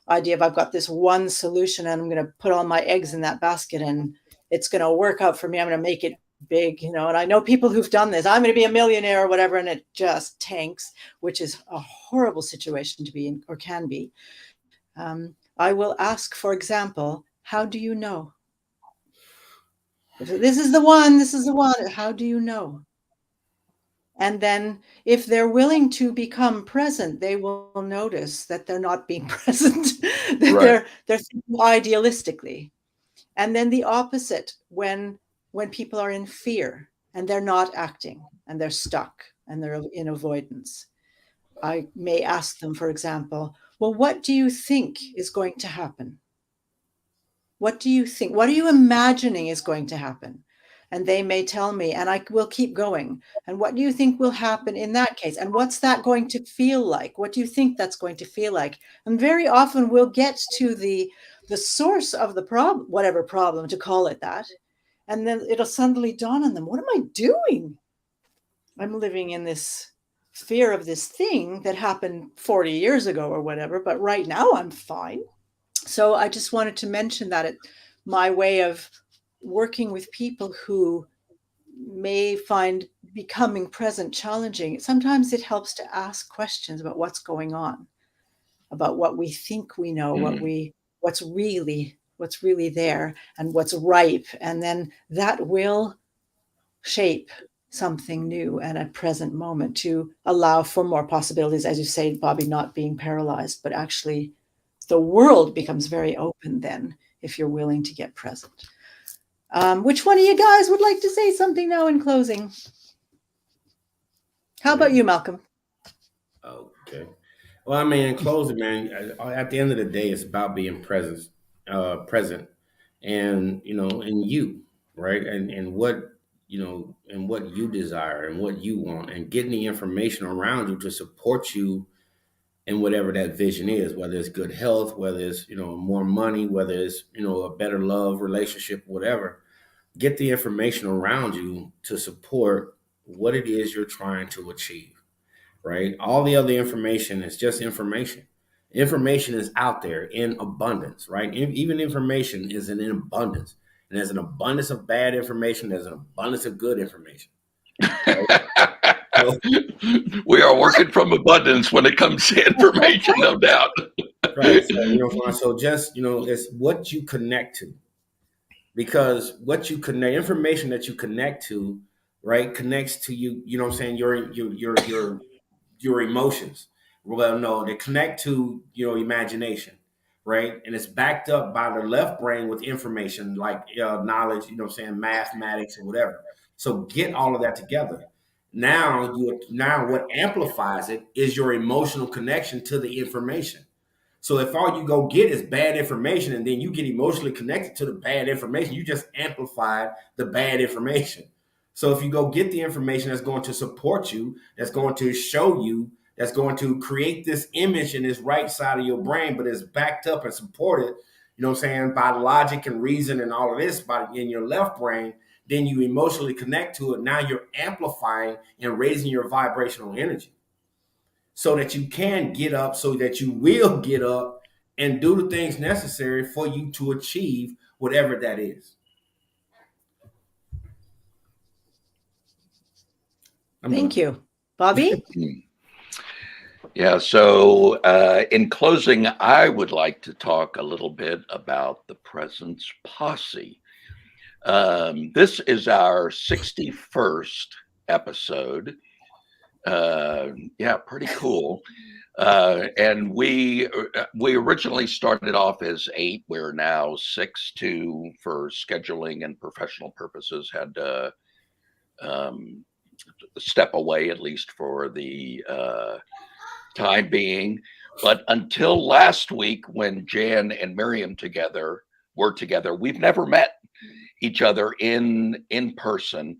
idea of I've got this one solution and I'm going to put all my eggs in that basket and it's going to work out for me. I'm going to make it big, and I know people who've done this. I'm going to be a millionaire or whatever, and it just tanks, which is a horrible situation to be in, or can be. I will ask, for example, how do you know? If this is the one, how do you know? And then if they're willing to become present, they will notice that they're not being present, that Right. they're thinking idealistically. And then the opposite, when people are in fear and they're not acting and they're stuck and they're in avoidance, I may ask them, for example, well, what do you think is going to happen? What do you think? What are you imagining is going to happen? And they may tell me, and I will keep going. And what do you think will happen in that case? And what's that going to feel like? What do you think that's going to feel like? And very often we'll get to the source of the problem, whatever problem to call it that. And then it'll suddenly dawn on them, what am I doing? I'm living in this fear of this thing that happened 40 years ago or whatever, but right now I'm fine. So I just wanted to mention that it's my way of working with people who may find becoming present challenging. Sometimes it helps to ask questions about what's going on, about what we think we know, what's really there and what's ripe. And then that will shape something new at a present moment to allow for more possibilities. As you say, Bobby, not being paralyzed, but actually the world becomes very open then if you're willing to get present. Which one of you guys would like to say something now in closing? How about you, Malcolm? Okay. Well, I mean, in closing, man, at the end of the day, it's about being present, and in you, right, and what and what you desire and what you want, and getting the information around you to support you in whatever that vision is, whether it's good health, whether it's more money, whether it's a better love relationship, whatever. Get the information around you to support what it is you're trying to achieve, right? All the other information is just information. Information is out there in abundance, right? Even information is in abundance. And there's an abundance of bad information, there's an abundance of good information. Right? So, We are working from abundance when it comes to information, no doubt. right. So just, it's what you connect to. Because what you connect, information that you connect to, right, connects to you, you know what I'm saying, your emotions. Well, no, they connect to your imagination, right? And it's backed up by the left brain with information like knowledge, what I'm saying, mathematics and whatever. So get all of that together. Now what amplifies it is your emotional connection to the information. So if all you go get is bad information and then you get emotionally connected to the bad information, you just amplified the bad information. So if you go get the information that's going to support you, that's going to show you, that's going to create this image in this right side of your brain, but it's backed up and supported, by logic and reason and all of this in your left brain, then you emotionally connect to it. Now you're amplifying and raising your vibrational energy, so that you can get up, so that you will get up and do the things necessary for you to achieve whatever that is. Thank you. Bobby? Yeah, so in closing, I would like to talk a little bit about the Presence Posse. This is our 61st episode. Yeah, pretty cool. And we originally started off as 8. We're now 6 for scheduling and professional purposes had to step away, at least for the time being. But until last week, when Jan and Miriam were together, we've never met each other in person.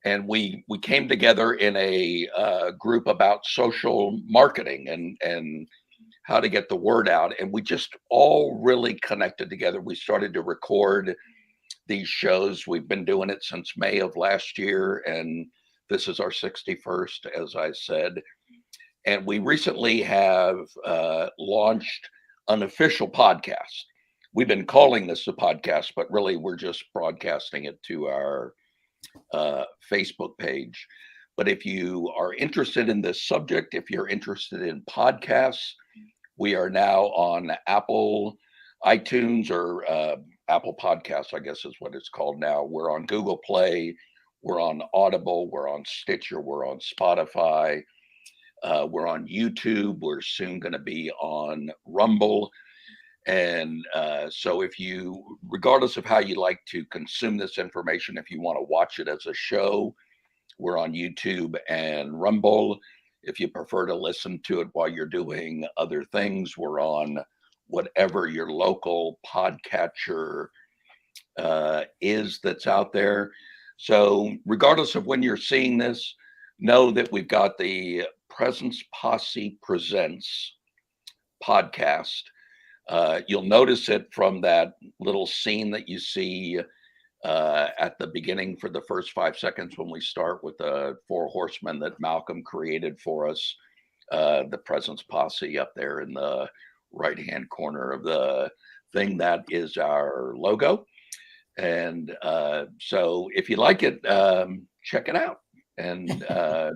And we came together in a group about social marketing and how to get the word out. And we just all really connected together. We started to record these shows. We've been doing it since May of last year. And this is our 61st, as I said. And we recently have launched an official podcast. We've been calling this a podcast, but really we're just broadcasting it to our Facebook page. But if you are interested in this subject, if you're interested in podcasts, we are now on Apple iTunes, or Apple Podcasts, I guess is what it's called now. We're on Google Play, we're on Audible, we're on Stitcher, we're on Spotify, we're on YouTube. We're soon going to be on Rumble. And so if you, regardless of how you like to consume this information, if you want to watch it as a show, we're on YouTube and Rumble. If you prefer to listen to it while you're doing other things, we're on whatever your local podcatcher is that's out there. So regardless of when you're seeing this, know that we've got the Presence Posse Presents podcast. You'll notice it from that little scene that you see at the beginning for the first 5 seconds when we start with the 4 horsemen that Malcolm created for us. The Presence Posse up there in the right-hand corner of the thing, that is our logo. And so if you like it, check it out. And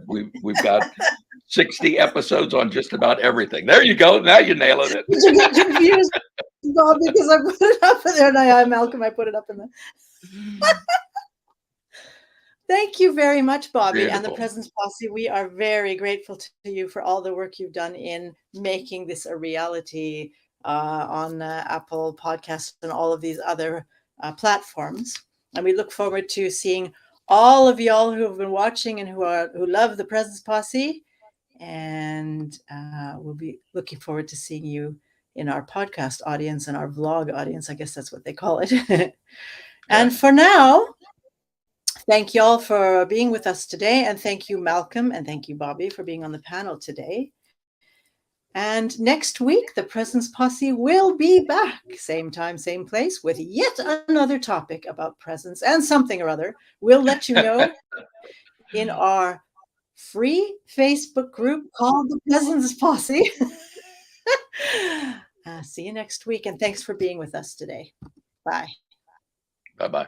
we've got 60 episodes on just about everything. There you go. Now you're nailing it. Did you get confused, Bob, because I put it up in there? And Malcolm, I put it up in there. Thank you very much, Bobby. Beautiful. And the Presence Posse. We are very grateful to you for all the work you've done in making this a reality on Apple Podcasts and all of these other platforms. And we look forward to seeing all of y'all who have been watching and who love the Presence Posse. And we'll be looking forward to seeing you in our podcast audience and our vlog audience. I guess that's what they call it. And for now, thank you all for being with us today. And thank you, Malcolm, and thank you, Bobby, for being on the panel today. And next week, the Presence Posse will be back, same time, same place, with yet another topic about presence and something or other. We'll let you know in our free Facebook group called the Presence Posse. See you next week, and thanks for being with us today. Bye. Bye-bye.